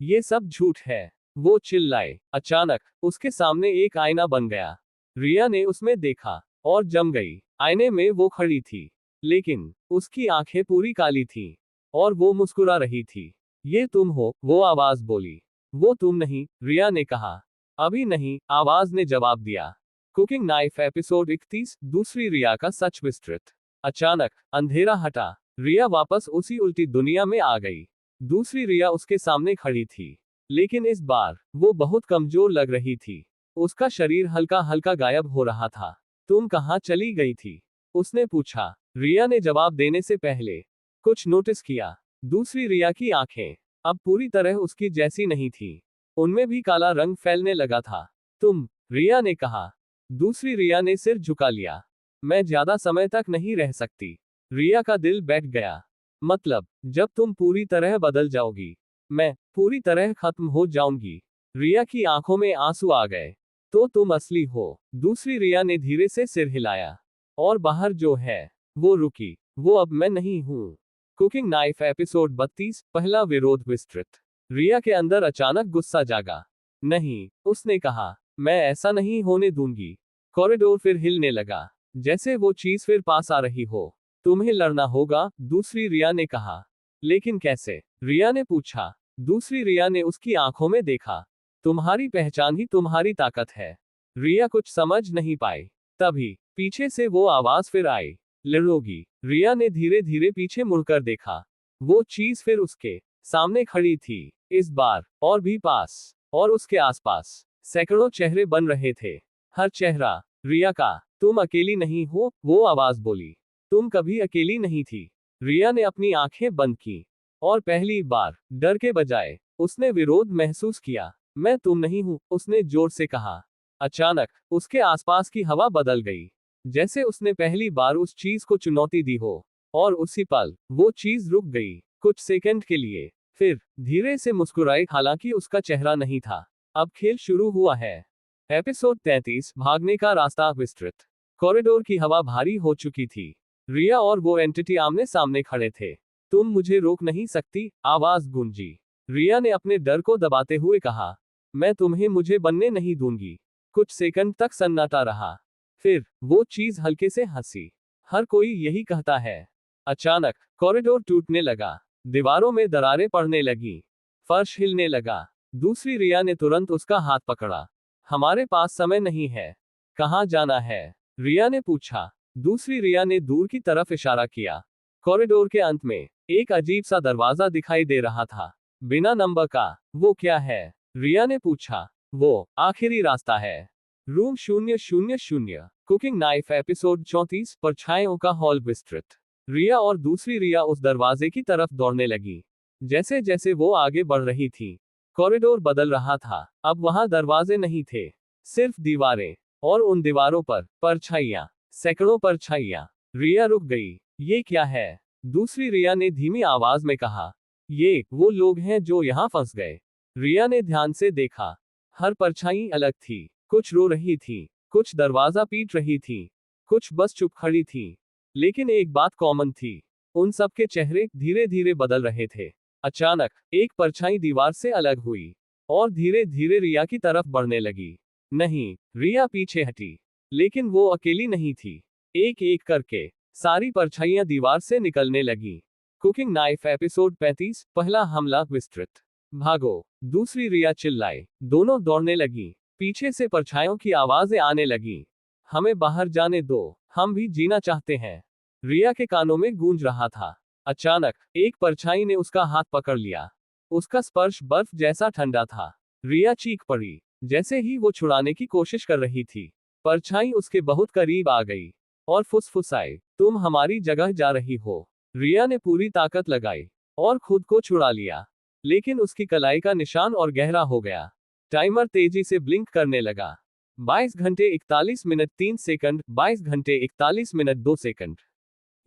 ये सब झूठ है, वो चिल्लाए। अचानक उसके सामने एक आईना बन गया। रिया ने उसमें देखा और जम गई। आईने में वो खड़ी थी, लेकिन उसकी आंखें पूरी काली थीं और वो मुस्कुरा रही थी। ये तुम हो, वो आवाज बोली। वो तुम नहीं, रिया ने कहा। अभी नहीं, आवाज ने जवाब दिया। कुकिंग नाइफ एपिसोड 31 दूसरी रिया का सच विस्तृत। अचानक अंधेरा हटा। रिया वापस उसी उल्टी दुनिया में आ गई। दूसरी रिया उसके सामने खड़ी थी, लेकिन इस बार वो बहुत कमजोर लग रही थी। उसका शरीर हल्का हल्का गायब हो रहा था। तुम कहाँ चली गई थी? उसने पूछा। रिया ने जवाब देने से पहले कुछ नोटिस किया। दूसरी रिया की आंखें अब पूरी तरह उसकी जैसी नहीं थी। उनमें भी काला रंग फैलने लगा था। तुम, रिया ने कहा। दूसरी रिया ने सिर झुका लिया। मैं ज्यादा समय तक नहीं रह सकती। रिया का दिल बैठ गया। मतलब, जब तुम पूरी तरह बदल जाओगी, मैं पूरी तरह खत्म हो जाऊंगी। रिया की आंखों में आंसू आ गए। तो तुम असली हो। दूसरी रिया ने धीरे से सिर हिलाया। और बाहर जो है, वो रुकी। वो अब मैं नहीं हूं। कुकिंग नाइफ एपिसोड 32 पहला विरोध विस्तृत। रिया के अंदर अचानक गुस्सा जागा। नहीं, उसने कहा, मैं ऐसा नहीं होने दूंगी। कॉरिडोर फिर हिलने लगा, जैसे वो चीज फिर पास आ रही हो। तुम्हें लड़ना होगा, दूसरी रिया ने कहा। लेकिन कैसे? रिया ने पूछा। दूसरी रिया ने उसकी आंखों में देखा। तुम्हारी पहचान ही तुम्हारी ताकत है। रिया कुछ समझ नहीं पाई। तभी पीछे से वो आवाज फिर आई। लड़ोगी? रिया ने धीरे धीरे पीछे मुड़कर देखा। वो चीज फिर उसके सामने खड़ी थी, इस बार और भी पास। और उसके आसपास सैकड़ों चेहरे बन रहे थे। हर चेहरा रिया का। तुम अकेली नहीं हो, वो आवाज बोली। तुम कभी अकेली नहीं थी। रिया ने अपनी आंखें बंद की और पहली बार डर के बजाय उसने विरोध महसूस किया। मैं तुम नहीं हूं, उसने जोर से कहा। अचानक उसके आसपास की हवा बदल गई, जैसे उसने पहली बार उस चीज को चुनौती दी हो। और उसी पल वो चीज रुक गई, कुछ सेकंड के लिए। फिर धीरे से मुस्कुराई, हालांकि उसका चेहरा नहीं था। अब खेल शुरू हुआ है। एपिसोड 33 भागने का रास्ता विस्तृत। कॉरिडोर की हवा भारी हो चुकी थी। रिया और वो एंटिटी आमने सामने खड़े थे। तुम मुझे रोक नहीं सकती, आवाज गूंजी। रिया ने अपने डर को दबाते हुए कहा। मैं तुम्हें मुझे बनने नहीं दूंगी। कुछ सेकंड तक सन्नाटा रहा। फिर वो चीज हल्के से हंसी। हर कोई यही कहता है। अचानक कॉरिडोर टूटने लगा। दीवारों में दरारें पड़ने लगी। फर्श हिलने लगा। दूसरी रिया ने तुरंत उसका हाथ पकड़ा। हमारे पास समय नहीं है। कहाँ जाना है? रिया ने पूछा। दूसरी रिया ने दूर की तरफ इशारा किया। कॉरिडोर के अंत में एक अजीब सा दरवाजा दिखाई दे रहा था, बिना नंबर का। वो क्या है? रिया ने पूछा। वो आखिरी रास्ता है। रूम 000। कुकिंग नाइफ एपिसोड 34 परछाइयों का हॉल विस्तृत। रिया और दूसरी रिया उस दरवाजे की तरफ दौड़ने लगी। जैसे जैसे वो आगे बढ़ रही थी, कॉरिडोर बदल रहा था। अब वहां दरवाजे नहीं थे, सिर्फ दीवारें। और उन दीवारों पर परछाइयां, सैकड़ों परछाइयां। रिया रुक गई। ये क्या है? दूसरी रिया ने धीमी आवाज में कहा। ये वो लोग हैं जो यहाँ फंस गए। रिया ने ध्यान से देखा। हर परछाई अलग थी। कुछ रो रही थी, कुछ दरवाजा पीट रही थी, कुछ बस चुप खड़ी थी। लेकिन एक बात कॉमन थी, उन सबके चेहरे धीरे धीरे बदल रहे थे। अचानक एक परछाई दीवार से अलग हुई और धीरे धीरे रिया की तरफ बढ़ने लगी। नहीं, रिया पीछे हटी, लेकिन वो अकेली नहीं थी। एक एक करके सारी परछाइयां दीवार से निकलने लगी। कुकिंग नाइफ एपिसोड 35 पहला हमला विस्तृत। भागो! दूसरी रिया चिल्लाई। दोनों दौड़ने लगी। पीछे से परछाइयों की आवाजें आने लगी। हमें बाहर जाने दो, हम भी जीना चाहते हैं, रिया के कानों में गूंज रहा था। अचानक एक परछाई ने उसका हाथ पकड़ लिया। उसका स्पर्श बर्फ जैसा ठंडा था। रिया चीख पड़ी। जैसे ही वो छुड़ाने की कोशिश कर रही थी, परछाई उसके बहुत करीब आ गई और फुसफुसाई, तुम हमारी जगह जा रही हो। रिया ने पूरी ताकत लगाई और खुद को छुड़ा लिया, लेकिन उसकी कलाई का निशान और गहरा हो गया। टाइमर तेजी से ब्लिंक करने लगा। 22 घंटे 41 मिनट 3 सेकंड, 22 घंटे 41 मिनट 2 सेकंड।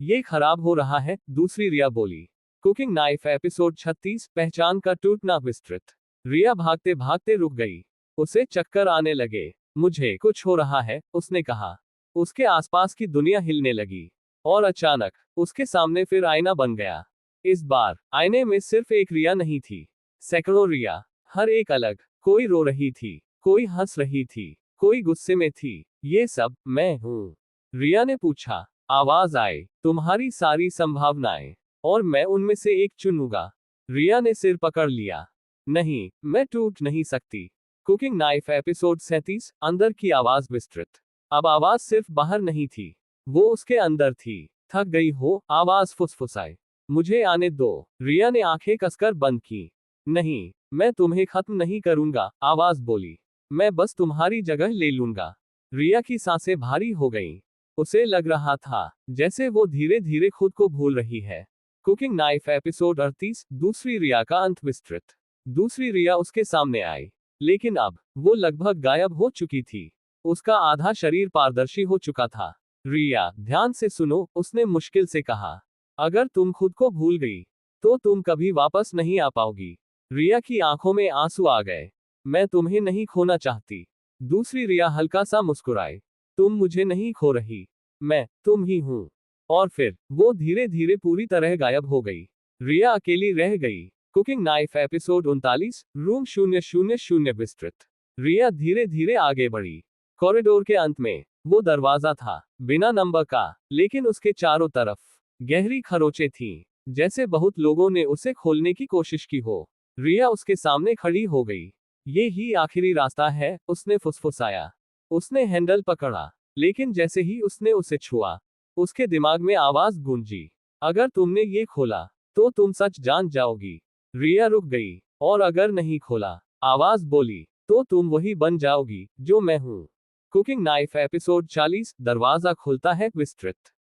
ये खराब हो रहा है, दूसरी रिया बोली। कुकिंग नाइफ एपिसोड 36, पहचान का टूटना विस्तृत। रिया भागते भागते रुक गई। उसे चक्कर आने लगे। मुझे कुछ हो रहा है, उसने कहा। उसके आसपास की दुनिया हिलने लगी। और अचानक उसके सामने फिर आईना बन गया। इस बार आईने में सिर्फ एक रिया नहीं थी, सैकड़ों रिया, हर एक अलग। कोई रो रही थी, कोई हंस रही थी, कोई गुस्से में थी। ये सब मैं हूं? रिया ने पूछा। आवाज आई, तुम्हारी सारी संभावनाएं, और मैं उनमें से एक चुनूंगा। रिया ने सिर पकड़ लिया। नहीं, मैं टूट नहीं सकती। कुकिंग नाइफ एपिसोड 37, अंदर की आवाज विस्तृत। अब आवाज सिर्फ बाहर नहीं थी, वो उसके अंदर थी। थक गई हो? आवाज फुसफुसाई। मुझे आने दो। रिया ने आंखें कसकर बंद की। नहीं, मैं तुम्हें खत्म नहीं करूंगा, आवाज बोली। मैं बस तुम्हारी जगह ले लूंगा। रिया की सांसें भारी हो गईं। उसे लग रहा था जैसे वो धीरे धीरे खुद को भूल रही है। कुकिंग नाइफ एपिसोड 38, दूसरी रिया का अंत विस्तृत। दूसरी रिया उसके सामने आई, लेकिन अब वो लगभग गायब हो चुकी थी। उसका आधा शरीर पारदर्शी हो चुका था। रिया, ध्यान से सुनो, उसने मुश्किल से कहा। अगर तुम खुद को भूल गई, तो तुम कभी वापस नहीं आ पाओगी। रिया की आंखों में आंसू आ गए। मैं तुम्हें नहीं खोना चाहती। दूसरी रिया हल्का सा मुस्कुराई। तुम मुझे नहीं खो रही, मैं तुम ही हूं। और फिर वो धीरे धीरे पूरी तरह गायब हो गई। रिया अकेली रह गई। कुकिंग नाइफ एपिसोड 39, रूम 000 विस्तृत। रिया धीरे धीरे आगे बढ़ी। कॉरिडोर के अंत में वो दरवाजा था, बिना नंबर का, लेकिन उसके चारों तरफ गहरी खरोंचें थीं, जैसे बहुत लोगों ने उसे खोलने की कोशिश की हो। रिया उसके सामने खड़ी हो गई। ये ही आखिरी रास्ता है, उसने फुसफुसाया। उसने हैंडल पकड़ा, लेकिन जैसे ही उसने उसे छुआ, उसके दिमाग में आवाज गूंजी। अगर तुमने ये खोला, तो तुम सच जान जाओगी। रिया रुक गई। और अगर नहीं खोला, आवाज बोली, तो तुम वही बन जाओगी जो मैं हूं। कुकिंग नाइफ एपिसोड 40, दरवाजा खुलता है विस्तृत।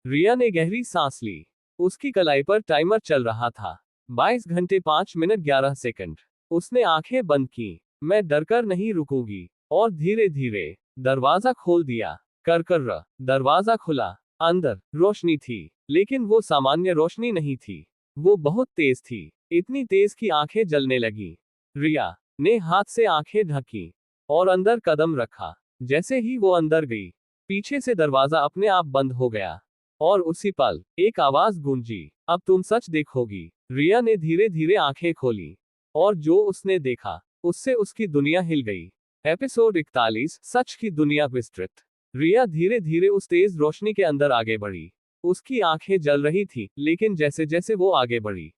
रिया ने गहरी सांस ली। उसकी कलाई पर टाइमर चल रहा था। 22 घंटे 5 मिनट 11 सेकंड। उसने आंखें बंद की। मैं डरकर नहीं रुकूंगी। और धीरे धीरे दरवाजा खोल दिया। कर दरवाजा खुला। अंदर रोशनी थी, लेकिन वो सामान्य रोशनी नहीं थी। वो बहुत तेज थी, इतनी तेज कि आंखें जलने लगी। रिया ने हाथ से आंखें ढकी और अंदर कदम रखा। जैसे ही वो अंदर गई, पीछे से दरवाजा अपने आप बंद हो गया। और उसी पल एक आवाज गूंजी, अब तुम सच देखोगी। रिया ने धीरे धीरे आंखें खोली, और जो उसने देखा, उससे उसकी दुनिया हिल गई। एपिसोड 41, सच की दुनिया विस्तृत। रिया धीरे धीरे उस तेज रोशनी के अंदर आगे बढ़ी। उसकी आंखें जल रही थी, लेकिन जैसे जैसे वो आगे बढ़ी,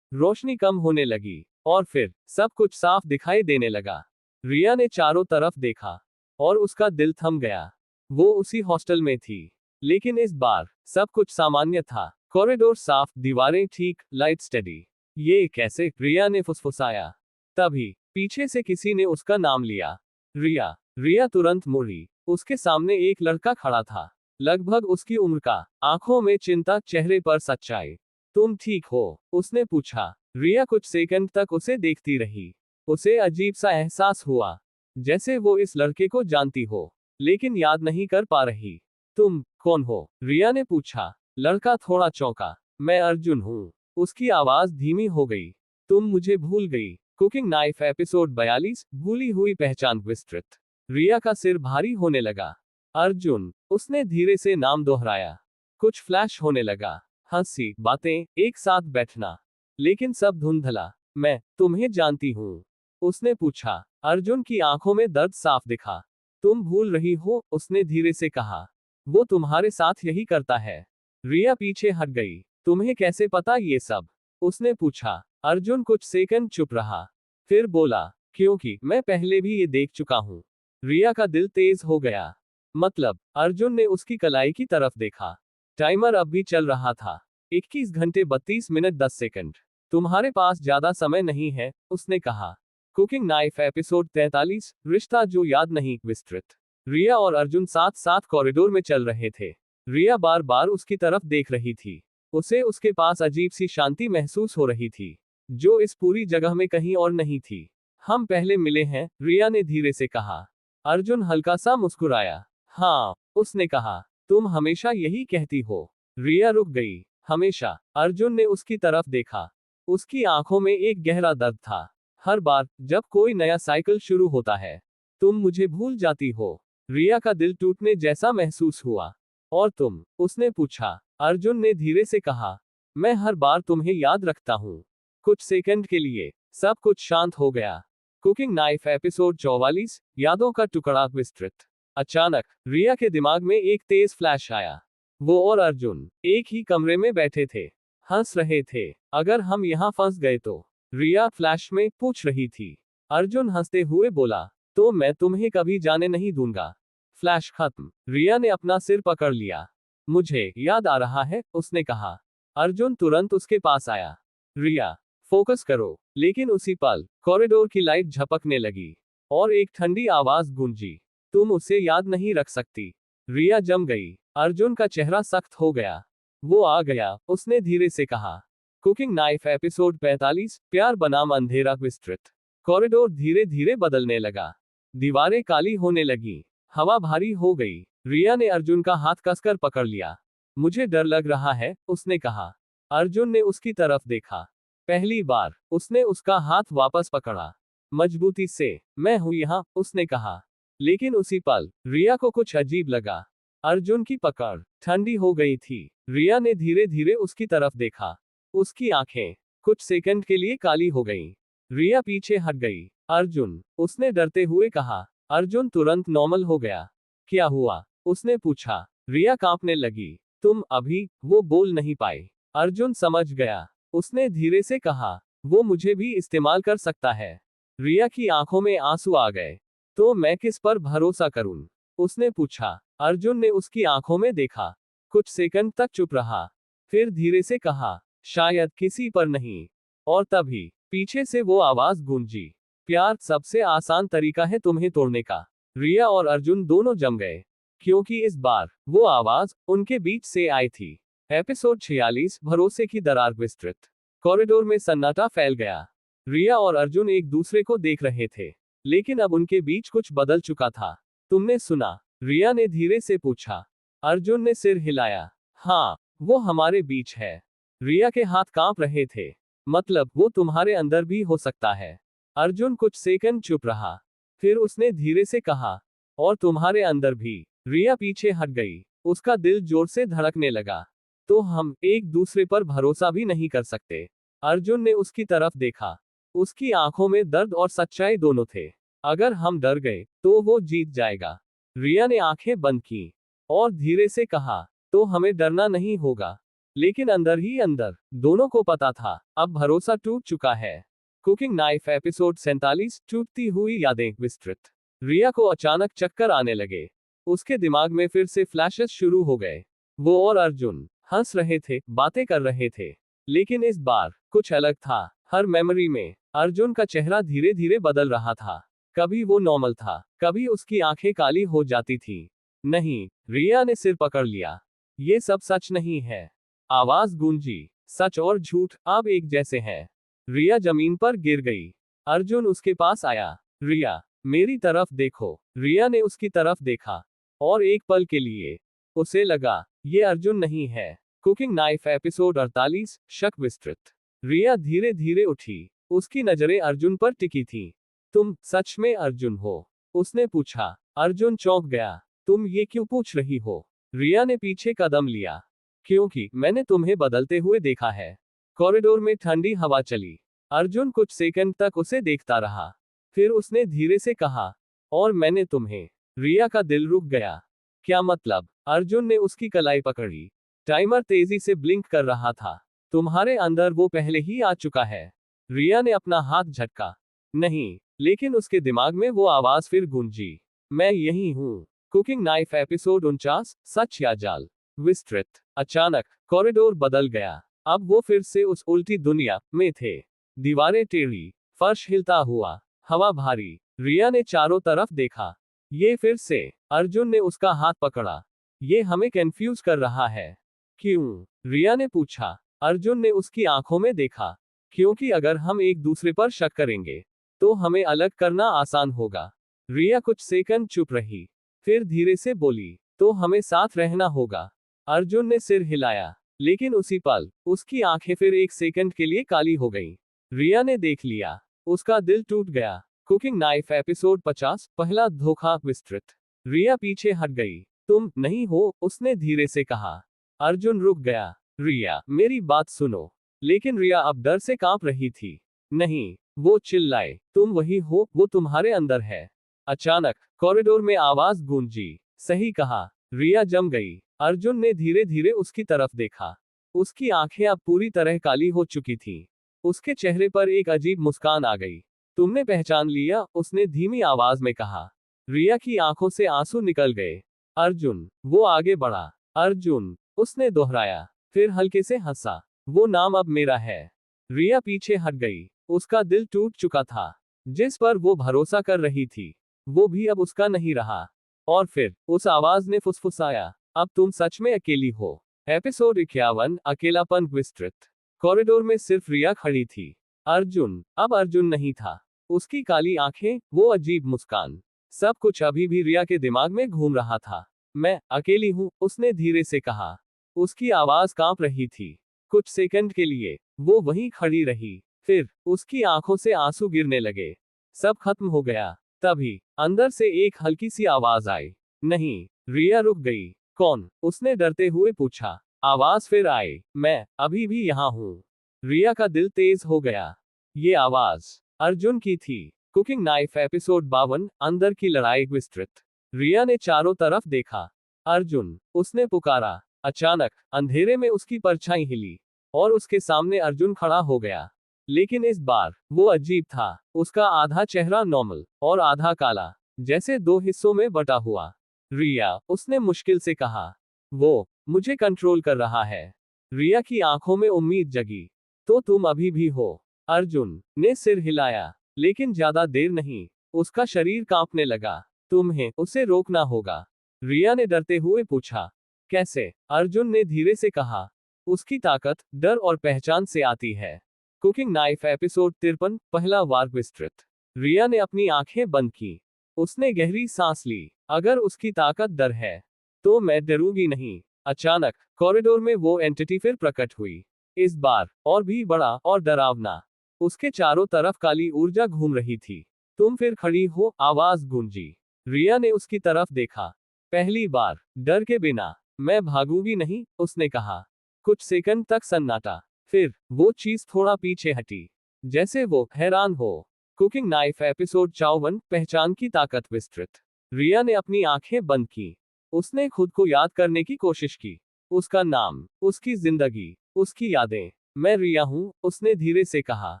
रोशनी कम होने लगी, और फिर सब कुछ साफ दिखाई देने लगा। रिया ने चारों तरफ देखा, और उसका दिल थम गया। वो उसी हॉस्टल में थी, लेकिन इस बार सब कुछ सामान्य था। कॉरिडोर साफ, दीवारें ठीक, लाइट स्टेडी। ये कैसे? रिया ने फुसफुसाया। तभी पीछे से किसी ने उसका नाम लिया। रिया। रिया तुरंत मुड़ी। उसके सामने एक लड़का खड़ा था, लगभग उसकी उम्र का, आंखों में चिंता, चेहरे पर सच्चाई। तुम ठीक हो? उसने पूछा। रिया कुछ सेकंड तक उसे देखती रही। उसे अजीब सा एहसास हुआ, जैसे वो इस लड़के को जानती हो, लेकिन याद नहीं कर पा रही। तुम कौन हो? रिया ने पूछा। लड़का थोड़ा चौंका। मैं अर्जुन हूँ। उसकी आवाज धीमी हो गई। तुम मुझे भूल गई। कुकिंग नाइफ एपिसोड 42, भूली हुई पहचान विस्तृत। रिया का सिर भारी होने लगा। अर्जुन, उसने धीरे से नाम दोहराया। कुछ फ्लैश होने लगा, हंसी, बातें, एक साथ बैठना, लेकिन सब धुंधला। मैं तुम्हें जानती हूँ, उसने पूछा। अर्जुन की आंखों में दर्द साफ दिखा। तुम भूल रही हो, उसने धीरे से कहा। वो तुम्हारे साथ यही करता है। रिया पीछे हट गई। तुम्हें कैसे पता ये सब? उसने पूछा। अर्जुन कुछ सेकंड चुप रहा, फिर बोला, क्योंकि मैं पहले भी ये देख चुका हूँ। रिया का दिल तेज हो गया। मतलब? अर्जुन ने उसकी कलाई की तरफ देखा। टाइमर अब भी चल रहा था। 21 घंटे 32 मिनट 10 सेकंड। तुम्हारे पास ज्यादा समय नहीं है, उसने कहा। कुकिंग नाइफ एपिसोड 43, रिश्ता जो याद नहीं विस्तृत। रिया और अर्जुन साथ साथ कॉरिडोर में चल रहे थे। रिया बार बार उसकी तरफ देख रही थी। उसे उसके पास अजीब सी शांति महसूस हो रही थी, जो इस पूरी जगह में कहीं और नहीं थी। हम पहले मिले हैं, रिया ने धीरे से कहा। अर्जुन हल्का सा मुस्कुराया। हाँ, उसने कहा। तुम हमेशा यही कहती हो। रिया रुक गई। हमेशा। अर्जुन ने उसकी तरफ देखा। उसकी आंखों में एक गहरा दर्द था। हर बार जब कोई नया साइकिल शुरू होता है, तुम मुझे भूल जाती हो। रिया का दिल टूटने जैसा महसूस हुआ। और तुम? उसने पूछा। अर्जुन ने धीरे से कहा, मैं हर बार तुम्हें याद रखता हूँ। कुछ सेकंड के लिए सब कुछ शांत हो गया। कुकिंग नाइफ एपिसोड 44, यादों का टुकड़ा विस्तृत। अचानक रिया के दिमाग में एक तेज फ्लैश आया। वो और अर्जुन एक ही कमरे में बैठे थे, हंस रहे थे। अगर हम यहाँ फंस गए तो? रिया फ्लैश में पूछ रही थी। अर्जुन हंसते हुए बोला, तो मैं तुम्हें कभी जाने नहीं दूंगा। फ्लैश खत्म। रिया ने अपना सिर पकड़ लिया। मुझे याद आ रहा है, उसने कहा। अर्जुन तुरंत उसके पास आया। रिया, फोकस करो। लेकिन उसी पल कॉरिडोर की लाइट झपकने लगी और एक ठंडी आवाज गूंजी, तुम उसे याद नहीं रख सकती। रिया जम गई। अर्जुन का चेहरा सख्त हो गया। वो आ गया, उसने धीरे से कहा। कुकिंग नाइफ एपिसोड 45, प्यार बनाम अंधेरा विस्तृत। कॉरिडोर धीरे धीरे बदलने लगा। दीवारें काली होने लगी। हवा भारी हो गई। रिया ने अर्जुन का हाथ कसकर पकड़ लिया। मुझे डर लग रहा है, उसने कहा। अर्जुन ने उसकी तरफ देखा। पहली बार उसने उसका हाथ वापस पकड़ा, मजबूती से। मैं हूं यहां, उसने कहा। लेकिन उसी पल रिया को कुछ अजीब लगा। अर्जुन की पकड़ ठंडी हो गई थी। रिया ने धीरे धीरे उसकी तरफ देखा। उसकी आंखें कुछ सेकंड के लिए काली हो गईं। रिया पीछे हट गई। अर्जुन, उसने डरते हुए कहा। अर्जुन तुरंत नॉर्मल हो गया। क्या हुआ? उसने पूछा। रिया कांपने लगी। तुम अभी? वो बोल नहीं पाई। अर्जुन समझ गया। उसने धीरे से कहा, वो मुझे भी इस्तेमाल कर सकता है। रिया की आंखों में आंसू आ गए। तो मैं किस पर भरोसा करूं? उसने पूछा। अर्जुन ने उसकी आंखों में देखा। कुछ सेकंड तक चुप रहा। फिर धीरे से कहा, शायद किसी पर नहीं। और तभी पीछे से वो आवाज गूंजी, प्यार सबसे आसान तरीका है तुम्हें तोड़ने का। रिया और अर्जुन दोनों जम गए, क्योंकि इस बार वो आवाज उनके बीच से आई थी। एपिसोड 46, भरोसे की दरार विस्तृत। कॉरिडोर में सन्नाटा फैल गया। रिया और अर्जुन एक दूसरे को देख रहे थे, लेकिन अब उनके बीच कुछ बदल चुका था। तुमने सुना? रिया ने धीरे से पूछा। अर्जुन ने सिर हिलाया। हाँ, वो हमारे बीच है। रिया के हाथ कांप रहे थे। मतलब वो तुम्हारे अंदर भी हो सकता है। अर्जुन कुछ सेकंड चुप रहा। फिर उसने धीरे से कहा, और तुम्हारे अंदर भी। रिया पीछे हट गई। उसका दिल जोर से धड़कने लगा। तो हम एक दूसरे पर भरोसा भी नहीं कर सकते। अर्जुन ने उसकी तरफ देखा। उसकी आंखों में दर्द और सच्चाई दोनों थे। अगर हम डर गए, तो वो जीत जाएगा। रिया ने आंखें बंद की और धीरे से कहा, तो हमें डरना नहीं होगा। लेकिन अंदर ही अंदर दोनों को पता था, अब भरोसा टूट चुका है। कुकिंग नाइफ एपिसोड 47, टूटती हुई यादें विस्तृत। रिया को अचानक चक्कर आने लगे। उसके दिमाग में फिर से फ्लैशेस शुरू हो गए। वो और अर्जुन हंस रहे थे, बातें कर रहे थे। लेकिन इस बार कुछ अलग था। हर मेमोरी में अर्जुन का चेहरा धीरे धीरे बदल रहा था। कभी वो नॉर्मल था, कभी उसकी आंखें काली हो जाती थी। नहीं, रिया ने सिर पकड़ लिया। ये सब सच नहीं है। आवाज गूंजी, सच और झूठ अब एक जैसे हैं। रिया जमीन पर गिर गई। अर्जुन उसके पास आया। रिया, मेरी तरफ देखो। रिया ने उसकी तरफ देखा, और एक पल के लिए उसे लगा, ये अर्जुन नहीं है। कुकिंग नाइफ एपिसोड 48, शक विस्तृत। रिया धीरे धीरे उठी। उसकी नजरें अर्जुन पर टिकी थीं। तुम सच में अर्जुन हो? उसने पूछा। अर्जुन चौंक गया। तुम ये क्यों पूछ रही हो? रिया ने पीछे कदम लिया। क्योंकि मैंने तुम्हें बदलते हुए देखा है। कॉरिडोर में ठंडी हवा चली। अर्जुन कुछ सेकंड तक उसे देखता रहा। फिर उसने धीरे से कहा, और मैंने तुम्हें। रिया का दिल रुक गया। क्या मतलब? अर्जुन ने उसकी कलाई पकड़ी। टाइमर तेजी से ब्लिंक कर रहा था। तुम्हारे अंदर वो पहले ही आ चुका है। रिया ने अपना हाथ झटका। नहीं, लेकिन उसके दिमाग में वो आवाज फिर गूंजी, मैं यही हूं। कुकिंग नाइफ एपिसोड 49, सच या जाल विस्तृत। अचानक कॉरिडोर बदल गया। अब वो फिर से उस उल्टी दुनिया में थे। दीवारें टेढ़ी, फर्श हिलता हुआ, हवा भारी। रिया ने चारों तरफ देखा। ये फिर से। अर्जुन ने उसका हाथ पकड़ा। ये हमें कंफ्यूज कर रहा है। क्यों? रिया ने पूछा। अर्जुन ने उसकी आंखों में देखा। क्योंकि अगर हम एक दूसरे पर शक करेंगे, तो हमें अलग करना आसान होगा। रिया कुछ सेकंड चुप रही, फिर धीरे से बोली, तो हमें साथ रहना होगा। अर्जुन ने सिर हिलाया, लेकिन उसी पल, उसकी आंखें फिर एक सेकंड के लिए काली हो गईं। रिया ने देख लिया, उसका दिल टूट गया। कुकिंग नाइफ एपिसोड 50, पहला धोखा विस्तृत। रिया पीछे हट गई। तुम नहीं हो, उसने धीरे से कहा। अर्जुन रुक गया। रिया, मेरी बात सुनो। लेकिन रिया अब डर से कांप रही थी। नहीं, वो चिल्लाए, तुम वही हो, वो तुम्हारे अंदर है। अचानक कॉरिडोर में आवाज गूंजी। सही कहा। रिया जम गई। अर्जुन ने धीरे धीरे उसकी तरफ देखा। उसकी आंखें अब पूरी तरह काली हो चुकी थीं। उसके चेहरे पर एक अजीब मुस्कान आ गई। तुमने पहचान लिया, उसने धीमी आवाज में कहा। रिया की आंखों से आंसू निकल गए। अर्जुन, वो आगे बढ़ा। अर्जुन, उसने दोहराया, फिर हल्के से हंसा। वो नाम अब मेरा है। रिया पीछे हट गई। उसका दिल टूट चुका था। जिस पर वो भरोसा कर रही थी, वो भी अब उसका नहीं रहा। और फिर उस आवाज ने फुसफुसाया, अब तुम सच में अकेली हो। एपिसोड 51, अकेलापन विस्तृत। कॉरिडोर में सिर्फ रिया खड़ी थी। अर्जुन अब अर्जुन नहीं था। उसकी काली आंखें, वो अजीब मुस्कान, सब कुछ अभी भी रिया के दिमाग में घूम रहा था। मैं अकेली हूं, उसने धीरे से कहा। उसकी आवाज कांप रही थी। कुछ सेकंड के लिए वो वहीं खड़ी रही, फिर उसकी आंखों से आंसू गिरने लगे। सब खत्म हो गया। तभी अंदर से एक हल्की सी आवाज आई। नहीं। रिया रुक गई। कौन? उसने डरते हुए पूछा। आवाज फिर आई, मैं अभी भी यहां हूं। रिया का दिल तेज हो गया। ये आवाज अर्जुन की थी। कुकिंग नाइफ एपिसोड 52, अंदर की लड़ाई विस्तृत। रिया ने चारों तरफ देखा। अर्जुन, उसने पुकारा। अचानक अंधेरे में उसकी परछाई हिली, और उसके सामने अर्जुन खड़ा हो गया। लेकिन इस बार वो अजीब था। उसका आधा चेहरा नॉर्मल और आधा काला, जैसे दो हिस्सों में बटा हुआ। रिया, उसने मुश्किल से कहा। वो मुझे कंट्रोल कर रहा है। रिया की आंखों में उम्मीद जगी। तो तुम अभी भी हो? अर्जुन ने सिर हिलाया, लेकिन ज्यादा देर नहीं। उसका शरीर कांपने लगा। तुम्हें उसे रोकना होगा, रिया ने डरते हुए पूछा। कैसे? अर्जुन ने धीरे से कहा। उसकी ताकत डर और पहचान से आती है। कुकिंग नाइफ एपिसोड 53, पहला वार विस्तृत। रिया ने अपनी आंखें बंद की। उसने गहरी सांस ली। अगर उसकी ताकत डर है, तो मैं डरूंगी नहीं। अचानक कॉरिडोर में वो एंटिटी फिर प्रकट हुई। इस बार और भी बड़ा और डरावना। उसके चारों तरफ काली ऊर्जा घूम रही थी। तुम फिर खड़ी हो, आवाज गूंजी। रिया ने उसकी तरफ देखा। पहली बार डर के बिना। मैं भागूंगी नहीं, उसने कहा। कुछ सेकंड तक सन्नाटा। फिर वो चीज थोड़ा पीछे हटी, जैसे वो हैरान हो। कुकिंग नाइफ एपिसोड 54, पहचान की ताकत विस्तृत। रिया ने अपनी आंखें बंद की। उसने खुद को याद करने की कोशिश की। उसका नाम, उसकी जिंदगी, उसकी यादें। मैं रिया हूं, उसने धीरे से कहा।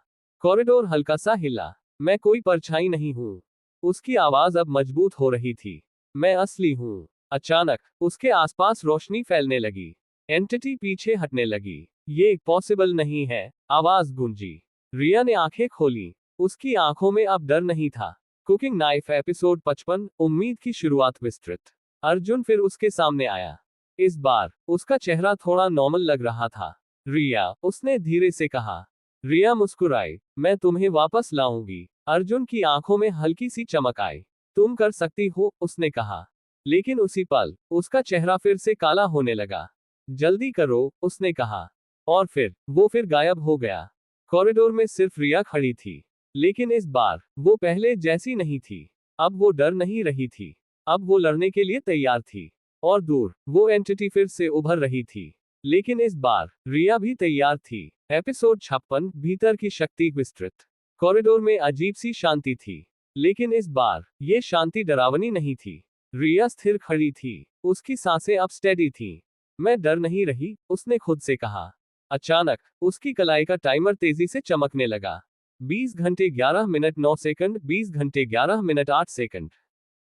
कॉरिडोर हल्का सा हिला। मैं कोई परछाई नहीं हूं। उसकी आवाज अब मजबूत हो रही थी। मैं असली हूं। अचानक उसके आसपास रोशनी फैलने लगी। एंटिटी पीछे हटने लगी। ये पॉसिबल नहीं है, आवाज गूंजी। रिया ने आंखें खोली। उसकी आंखों में अब डर नहीं था। कुकिंग नाइफ एपिसोड 55, उम्मीद की शुरुआत विस्तृत। अर्जुन फिर उसके सामने आया। इस बार उसका चेहरा थोड़ा नॉर्मल लग रहा था। रिया, उसने धीरे से कहा। रिया मुस्कुराई। मैं तुम्हें वापस लाऊंगी। अर्जुन की आंखों में हल्की सी चमक आई। तुम कर सकती हो, उसने कहा। लेकिन उसी पल उसका चेहरा फिर से काला होने लगा। जल्दी करो, उसने कहा। और फिर वो फिर गायब हो गया। कॉरिडोर में सिर्फ रिया खड़ी थी। लेकिन इस बार वो पहले जैसी नहीं थी। अब वो डर नहीं रही थी। अब वो लड़ने के लिए तैयार थी। और दूर वो एंटिटी फिर से उभर रही थी। लेकिन इस बार रिया भी तैयार थी। एपिसोड 56, भीतर की शक्ति विस्तृत। कॉरिडोर में अजीब सी शांति थी। लेकिन इस बार ये शांति डरावनी नहीं थी। रिया स्थिर खड़ी थी। उसकी सांसें अब स्टेडी थी। मैं डर नहीं रही, उसने खुद से कहा। अचानक उसकी कलाई का टाइमर तेजी से चमकने लगा। 20 घंटे 11 मिनट 9 सेकंड, 20 घंटे 11 मिनट 8 सेकंड।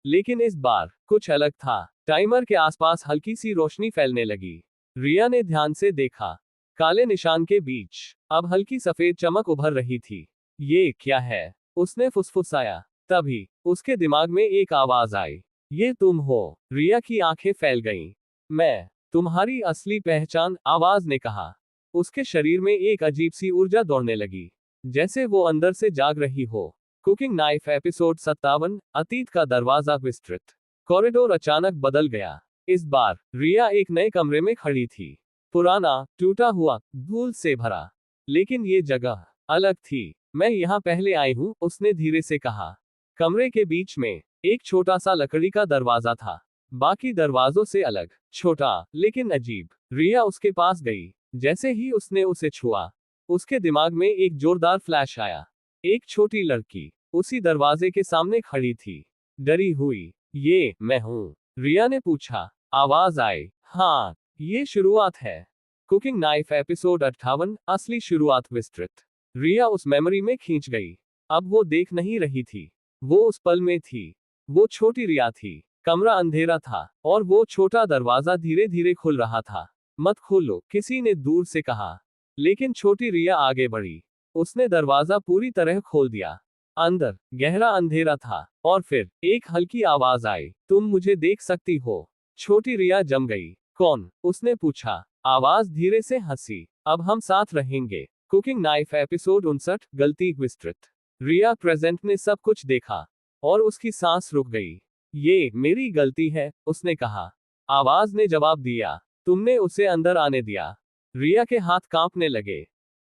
लेकिन इस बार कुछ अलग था। टाइमर के आसपास हल्की सी रोशनी फैलने लगी। रिया ने ध्यान से देखा। काले निशान के बीच अब हल्की सफेद चमक उभर रही थी। ये क्या है? उसने फुसफुसाया। तभी उसके दिमाग में एक आवाज आई। ये तुम हो। रिया की आंखें फैल गईं। मैं तुम्हारी असली पहचान, आवाज ने कहा। उसके शरीर में एक अजीब सी ऊर्जा दौड़ने लगी, जैसे वो अंदर से जाग रही हो। कुकिंग नाइफ एपिसोड 57, अतीत का दरवाजा विस्तृत। कॉरिडोर अचानक बदल गया। इस बार रिया एक नए कमरे में खड़ी थी। पुराना, टूटा हुआ, धूल से भरा। लेकिन ये जगह अलग थी। मैं यहाँ पहले आई हूँ, उसने धीरे से कहा। कमरे के बीच में एक छोटा सा लकड़ी का दरवाजा था, बाकी दरवाजों से अलग, छोटा लेकिन अजीब। रिया उसके पास गई। जैसे ही उसने उसे छुआ, उसके दिमाग में एक जोरदार फ्लैश आया। एक छोटी लड़की उसी दरवाजे के सामने खड़ी थी, डरी हुई। ये मैं हूँ? रिया ने पूछा। आवाज आई, हाँ, ये शुरुआत है। कुकिंग नाइफ एपिसोड 58, असली शुरुआत विस्तृत। रिया उस मेमोरी में खींच गई। अब वो देख नहीं रही थी, वो उस पल में थी। वो छोटी रिया थी। कमरा अंधेरा था और वो छोटा दरवाजा धीरे धीरे खुल रहा था। मत खोलो, किसी ने दूर से कहा। लेकिन छोटी रिया आगे बढ़ी। उसने दरवाजा पूरी तरह खोल दिया। अंदर गहरा अंधेरा था और फिर एक हल्की आवाज आई, तुम मुझे देख सकती हो। छोटी रिया जम गई। कौन? उसने पूछा। आवाज धीरे से हंसी। अब हम साथ रहेंगे। कुकिंग नाइफ एपिसोड 59, गलती विस्तृत। रिया प्रेजेंट ने सब कुछ देखा और उसकी सांस रुक गई। ये मेरी गलती है, उसने कहा। आवाज ने जवाब दिया, तुमने उसे अंदर आने दिया। रिया के हाथ कांपने लगे।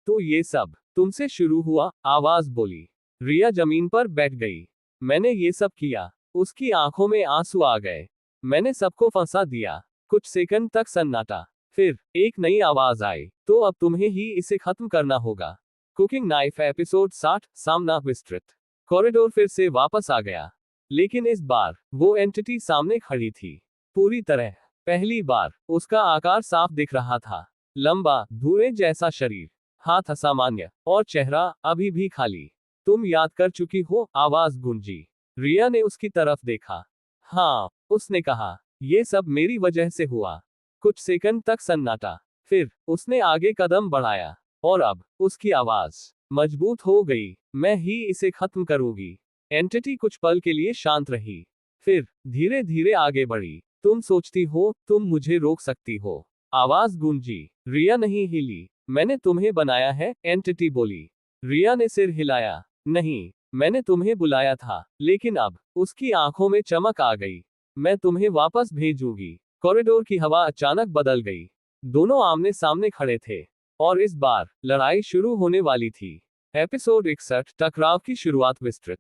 तो ये सब तुमसे शुरू हुआ? आवाज बोली। रिया जमीन पर बैठ गई। मैंने ये सब किया। उसकी आंखों में आंसू आ गए। मैंने सबको फंसा दिया। कुछ सेकंड तक सन्नाटा। फिर एक नई आवाज आई, तो अब तुम्हें ही इसे खत्म करना होगा। कुकिंग नाइफ एपिसोड 60, सामना विस्तृत। कॉरिडोर फिर से वापस आ गया, लेकिन इस बार वो एंटिटी सामने खड़ी थी, पूरी तरह। पहली बार उसका आकार साफ दिख रहा था। लंबा, धुएं जैसा शरीर, हाथ असामान्य, और चेहरा अभी भी खाली। तुम याद कर चुकी हो? आवाज गूंजी। रिया ने उसकी तरफ देखा। हाँ, उसने कहा, ये सब मेरी वजह से हुआ। कुछ सेकंड तक सन्नाटा। फिर उसने आगे कदम बढ़ाया और अब उसकी आवाज मजबूत हो गई। मैं ही इसे खत्म करूंगी। एंटिटी कुछ पल के लिए शांत रही, फिर धीरे धीरे आगे बढ़ी। तुम सोचती हो तुम मुझे रोक सकती हो? आवाज गूंजी। रिया नहीं हिली। मैंने तुम्हें बनाया है, एंटिटी बोली। रिया ने सिर हिलाया। नहीं, मैंने तुम्हें बुलाया था, लेकिन अब उसकी आंखों में चमक आ गई। मैं तुम्हें वापस भेजूंगी। कॉरिडोर की हवा अचानक बदल गई। दोनों आमने सामने खड़े थे और इस बार लड़ाई शुरू होने वाली थी। एपिसोड 61, टकराव की शुरुआत विस्तृत।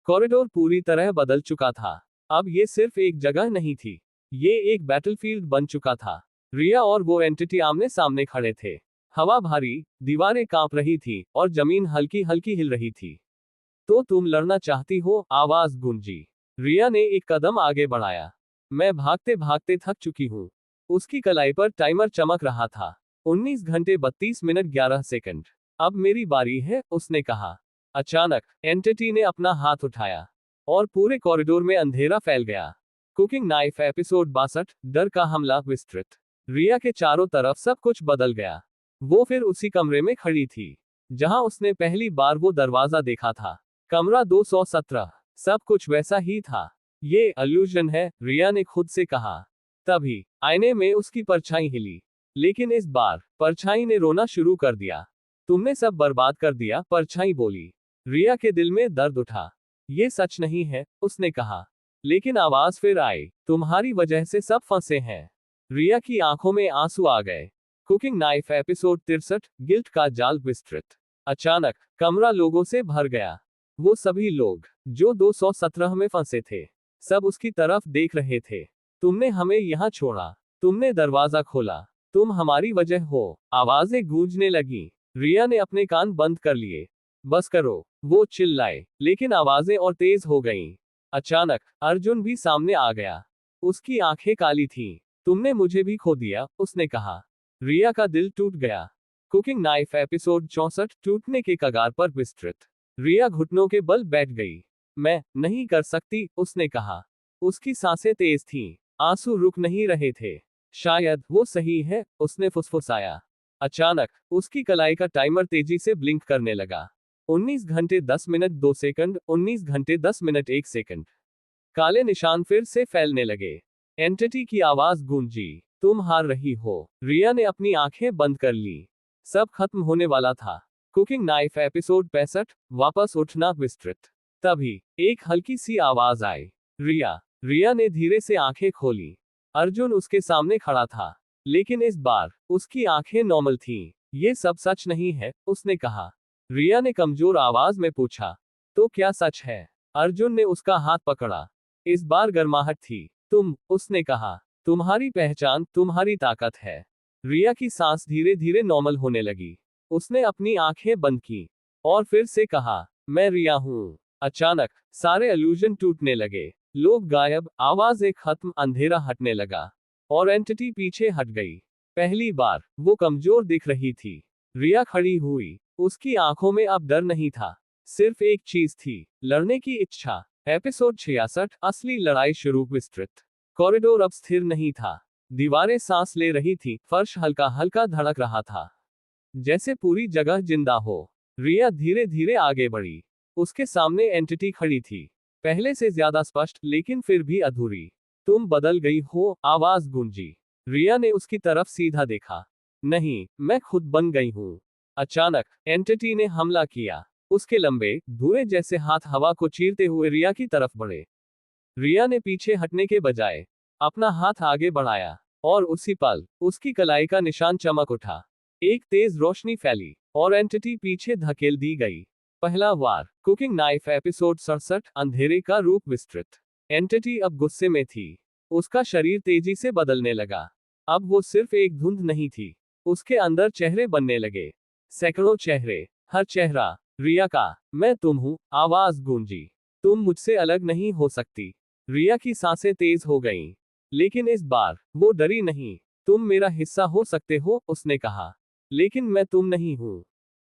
कॉरिडोर पूरी तरह बदल चुका था। अब ये सिर्फ एक जगह नहीं थी, ये एक बैटलफील्ड बन चुका था। रिया और वो एंटिटी आमने सामने खड़े थे। हवा भारी, दीवारें कांप रही थी और जमीन हल्की हल्की हिल रही थी। तो तुम लड़ना चाहती हो? आवाज गूंजी। रिया ने एक कदम आगे बढ़ाया। मैं भागते भागते थक चुकी हूँ। उसकी कलाई पर टाइमर चमक रहा था। 19 घंटे 32 मिनट 11 सेकंड। अब मेरी बारी है, उसने कहा। अचानक एंटिटी ने अपना हाथ उठाया और पूरे कॉरिडोर में अंधेरा फैल गया। कुकिंग नाइफ एपिसोड 62, डर का हमला विस्तृत। रिया के चारों तरफ सब कुछ बदल गया। वो फिर उसी कमरे में खड़ी थी, जहां उसने पहली बार वो दरवाजा देखा था। कमरा 217। सब कुछ वैसा ही था। ये इल्यूजन है, रिया ने खुद से कहा। तभी आईने में उसकी परछाई हिली, लेकिन इस बार परछाई ने रोना शुरू कर दिया। तुमने सब बर्बाद कर दिया, परछाई बोली। रिया के दिल में दर्द उठा। ये सच नहीं है, उसने कहा। लेकिन आवाज फिर आई, तुम्हारी वजह से सब फंसे हैं। रिया की आंखों में आंसू आ गए। कुकिंग नाइफ एपिसोड 63, गिल्ट का जाल विस्तृत। अचानक कमरा लोगों से भर गया। वो सभी लोग जो 217 में फंसे थे, सब उसकी तरफ देख रहे थे। तुमने हमें यहाँ छोड़ा, तुमने दरवाजा खोला, तुम हमारी वजह हो। आवाजें गूंजने लगी। रिया ने अपने कान बंद कर लिए। बस करो, वो चिल्लाए, लेकिन आवाजें और तेज हो गईं। अचानक अर्जुन भी सामने आ गया। उसकी आंखें काली थीं। तुमने मुझे भी खो दिया, उसने कहा। रिया का दिल टूट गया। कुकिंग नाइफ एपिसोड 64, टूटने के कगार पर विस्तृत। रिया घुटनों के बल बैठ गई। मैं नहीं कर सकती, उसने कहा। उसकी सांसें तेज थीं, आंसू रुक नहीं रहे थे। शायद वो सही है, उसने फुसफुसाया। अचानक उसकी कलाई का टाइमर तेजी से ब्लिंक करने लगा। 19 घंटे 10 मिनट 2 सेकंड, 19 घंटे 10 मिनट 1 सेकंड। काले निशान फिर से फैलने लगे। एंटिटी की आवाज गूंजी। तुम हार रही हो। रिया ने अपनी आंखें बंद कर ली। सब खत्म होने वाला था। कुकिंग नाइफ एपिसोड 65, वापस उठना विस्तृत। तभी एक हल्की सी आवाज आई, रिया। रिया ने धीरे से आंखें खोली। अर्जुन उसके सामने खड़ा था, लेकिन इस बार उसकी आंखें नॉर्मल थीं। ये सब सच नहीं है, उसने कहा। रिया ने कमजोर आवाज में पूछा, तो क्या सच है? अर्जुन ने उसका हाथ पकड़ा। इस बार गर्माहट थी। उसने कहा, तुम्हारी पहचान तुम्हारी ताकत है। रिया की सांस धीरे धीरे नॉर्मल होने लगी। उसने अपनी आंखें बंद की और फिर से कहा, मैं रिया हूं। अचानक सारे इल्यूजन टूटने लगे। लोग गायब, आवाजें खत्म, अंधेरा हटने लगा और एंटिटी पीछे हट गई। पहली बार वो कमजोर दिख रही थी। रिया खड़ी हुई। उसकी आंखों में अब डर नहीं था, सिर्फ एक चीज थी, लड़ने की इच्छा। एपिसोड 66, असली लड़ाई शुरू। विस्तृत कॉरिडोर अब स्थिर नहीं था। दीवारें सांस ले रही थी, फर्श हल्का हल्का धड़क रहा था, जैसे पूरी जगह जिंदा हो। रिया धीरे धीरे आगे बढ़ी। उसके सामने एंटिटी खड़ी थी, पहले से ज्यादा स्पष्ट, लेकिन फिर भी अधूरी। तुम बदल गई हो, आवाज गूंजी। रिया ने उसकी तरफ सीधा देखा। नहीं, मैं खुद बन गई हूं। अचानक एंटिटी ने हमला किया। उसके लंबे, धुएं जैसे हाथ हवा को चीरते हुए रिया की तरफ बढ़े। रिया ने पीछे हटने के बजाय अपना हाथ आगे बढ़ाया और उसी पल उसकी कलाई का निशान चमक उठा। एक तेज रोशनी फैली और एंटिटी पीछे धकेल दी गई। पहला वार। कुकिंग नाइफ एपिसोड 67, अंधेरे का रूप। विस्तृत एंटिटी अब गुस्से में थी। उसका शरीर तेजी से बदलने लगा। अब वो सिर्फ एक धुंध नहीं थी, उसके अंदर चेहरे बनने लगे। सैकड़ों चेहरे, हर चेहरा रिया का। मैं तुम हूं, आवाज गूंजी। तुम मुझसे अलग नहीं हो सकती। रिया की सांसें तेज हो गईं, लेकिन इस बार वो डरी नहीं। तुम मेरा हिस्सा हो सकते हो, उसने कहा, लेकिन मैं तुम नहीं हूं।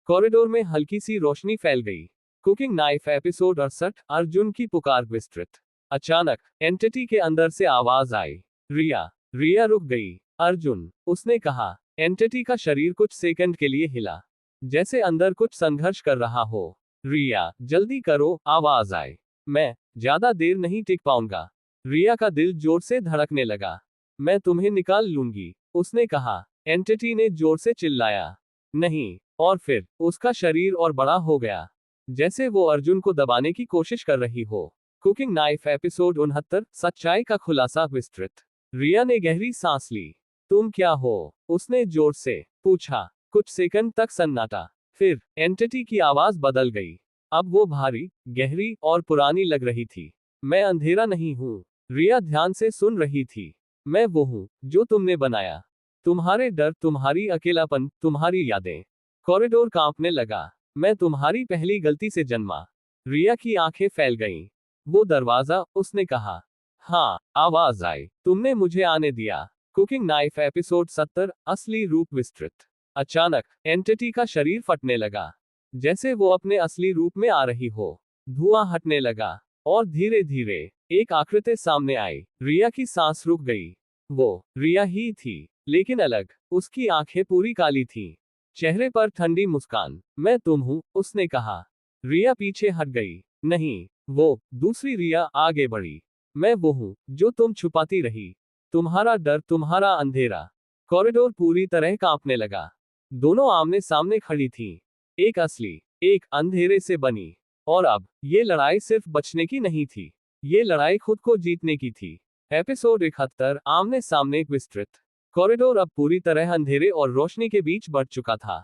कॉरिडोर में हल्की सी रोशनी फैल गई। कुकिंग नाइफ एपिसोड 68, अर्जुन की पुकार। विस्तृत अचानक एंटिटी के अंदर से आवाज आई, रिया। रिया रुक गई। अर्जुन, उसने कहा। एंटिटी का शरीर कुछ सेकंड के लिए हिला, जैसे अंदर कुछ संघर्ष कर रहा हो। रिया, जल्दी करो, आवाज आई। मैं ज्यादा देर नहीं टिक पाऊंगा। रिया का दिल जोर से धड़कने लगा। मैं तुम्हें निकाल लूंगी, उसने कहा। एंटिटी ने जोर से चिल्लाया, नहीं, और फिर उसका शरीर और बड़ा हो गया, जैसे वो अर्जुन को दबाने की कोशिश कर रही हो। कुकिंग नाइफ एपिसोड 69, सच्चाई का खुलासा। विस्तृत रिया ने गहरी सांस ली। तुम क्या हो? उसने जोर से पूछा। कुछ सेकंड तक सन्नाटा, फिर एंटिटी की आवाज बदल गई। अब वो भारी, गहरी और पुरानी लग रही थी। मैं अंधेरा नहीं हूं। रिया ध्यान से सुन रही थी। मैं वो हूं जो तुमने बनाया। तुम्हारे डर, तुम्हारी अकेलापन, तुम्हारी यादें। कॉरिडोर कांपने लगा। मैं तुम्हारी पहली गलती से जन्मा। रिया की आंखें फैल गईं। वो दरवाजा, उसने कहा। हाँ, आवाज आई, तुमने मुझे आने दिया। कुकिंग नाइफ एपिसोड 70, असली रूप। विस्तृत अचानक एंटिटी का शरीर फटने लगा, जैसे वो अपने असली रूप में आ रही हो। धुआं हटने लगा और धीरे धीरे एक आकृति सामने आई। रिया की सांस रुक गई। वो रिया ही थी, लेकिन अलग। उसकी आंखें पूरी काली थीं, चेहरे पर ठंडी मुस्कान। मैं तुम हूं, उसने कहा। रिया पीछे हट गई। नहीं, वो दूसरी रिया आगे बढ़ी। मैं वो हूं जो तुम छुपाती रही। तुम्हारा डर, तुम्हारा अंधेरा। कॉरिडोर पूरी तरह कांपने लगा। दोनों आमने सामने खड़ी थीं, एक असली, एक अंधेरे से बनी। और अब ये लड़ाई सिर्फ बचने की नहीं थी, ये लड़ाई खुद को जीतने की थी। एपिसोड 71, आमने सामने। विस्तृत कॉरिडोर अब पूरी तरह अंधेरे और रोशनी के बीच बढ़ चुका था।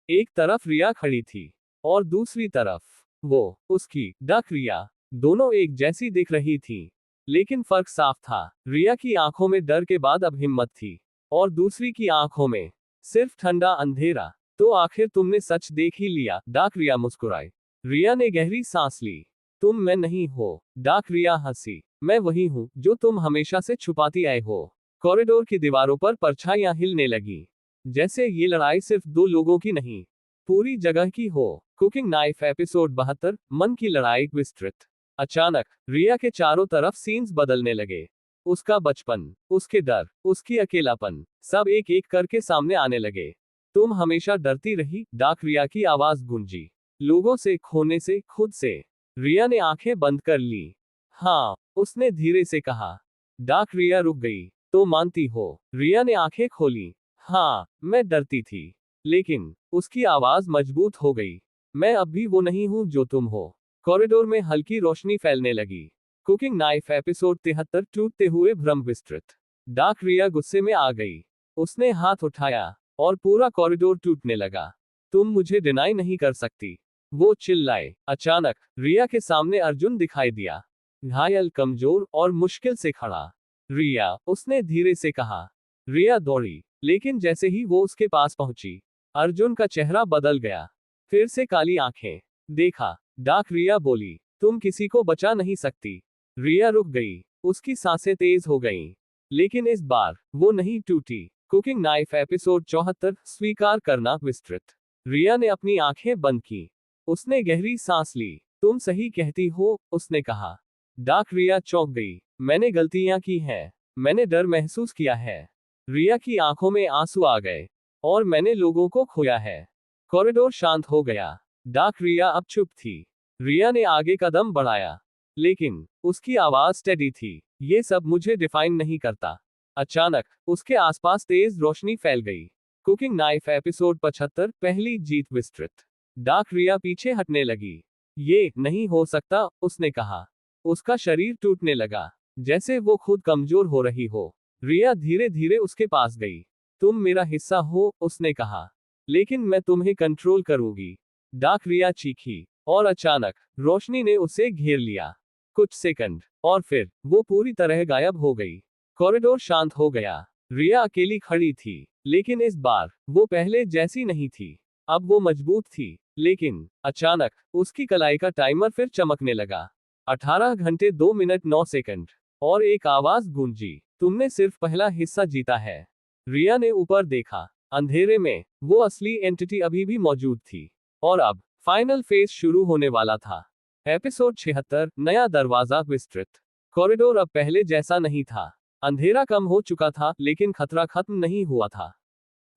एक तरफ रिया खड़ी थी और दूसरी तरफ वो, उसकी डक रिया। दोनों एक जैसी दिख रही थी, लेकिन फर्क साफ था। रिया की आंखों में डर के बाद अब हिम्मत थी, और दूसरी की आंखों में सिर्फ ठंडा अंधेरा। तो आखिर तुमने सच देख ही लिया, डाक रिया मुस्कुराई। रिया ने गहरी सांस ली। तुम मैं नहीं हो, डाक रिया हंसी। मैं वही हूं जो तुम हमेशा से छुपाती आए हो। कॉरिडोर की दीवारों पर परछाइयां हिलने लगी, जैसे ये लड़ाई सिर्फ दो लोगों की नहीं, पूरी जगह की हो। कुकिंग नाइफ एपिसोड 72, मन की लड़ाई। विस्तृत अचानक रिया के चारों तरफ सीन्स बदलने लगे। उसका बचपन, उसके डर, उसकी अकेलापन, सब एक एक करके सामने आने लगे। तुम हमेशा डरती रही, डाक रिया की आवाज गूंजी। लोगों से, खोने से, खुद से। रिया ने आंखें बंद कर ली। हाँ, उसने धीरे से कहा। डाक रिया रुक गई। तो मानती हो? रिया ने आंखें खोली। हाँ, मैं डरती थी, लेकिन उसकी आवाज मजबूत हो गई। मैं अब भी वो नहीं हूं जो तुम हो। कॉरिडोर में हल्की रोशनी फैलने लगी। कुकिंग नाइफ एपिसोड 73 टूटते हुए भ्रम विस्तृत। डार्क रिया गुस्से में आ गई। उसने हाथ उठाया और पूरा कॉरिडोर टूटने लगा। तुम मुझे डिनाई नहीं कर सकती, वो चिल्लाए। अचानक रिया के सामने अर्जुन दिखाई दिया, घायल, कमजोर और मुश्किल से खड़ा। रिया, उसने धीरे से कहा। रिया दौड़ी, लेकिन जैसे ही वो उसके पास पहुंची, अर्जुन का चेहरा बदल गया। फिर से काली आंखें। देखा, डार्क रिया बोली, तुम किसी को बचा नहीं सकती। रिया रुक गई, उसकी सांसें तेज हो गईं। लेकिन इस बार वो नहीं टूटी। कुकिंग नाइफ एपिसोड 74 स्वीकार करना विस्तृत। रिया ने अपनी आंखें बंद की। उसने गहरी सांस ली। तुम सही कहती हो, उसने कहा। डार्क रिया चौंक गई। मैंने गलतियां की हैं। मैंने डर महसूस किया है। रिया की आंखों में आंसू आ गए। और मैंने लोगों को खोया है। कॉरिडोर शांत हो गया। डार्क रिया अब चुप थी। रिया ने आगे कदम बढ़ाया, लेकिन उसकी आवाज स्टेडी थी। ये सब मुझे डिफाइन नहीं करता। अचानक उसके आसपास तेज रोशनी फैल गई। कुकिंग नाइफ एपिसोड 75 पहली जीत विस्तृत। डार्क रिया पीछे हटने लगी। ये नहीं हो सकता, उसने कहा। उसका शरीर टूटने लगा, जैसे वो खुद कमजोर हो रही हो। रिया धीरे धीरे उसके पास गई। तुम मेरा हिस्सा हो, उसने कहा, लेकिन मैं तुम्हें कंट्रोल करूंगी। डार्क रिया चीखी, और अचानक रोशनी ने उसे घेर लिया। कुछ सेकंड, और फिर वो पूरी तरह गायब हो गई। कॉरिडोर शांत हो गया। रिया अकेली खड़ी थी, लेकिन इस बार वो पहले जैसी नहीं थी। अब वो मजबूत थी, लेकिन अचानक उसकी कलाई का टाइमर फिर चमकने लगा। 18 घंटे 2 मिनट 9 सेकंड। और एक आवाज गूंजी, तुमने सिर्फ पहला हिस्सा जीता है। रिया ने ऊपर देखा। अंधेरे में वो असली एंटिटी अभी भी मौजूद थी। और अब फाइनल फेज शुरू होने वाला था। एपिसोड 76 नया दरवाजा विस्तृत। कॉरिडोर अब पहले जैसा नहीं था। अंधेरा कम हो चुका था, लेकिन खतरा खत्म नहीं हुआ था।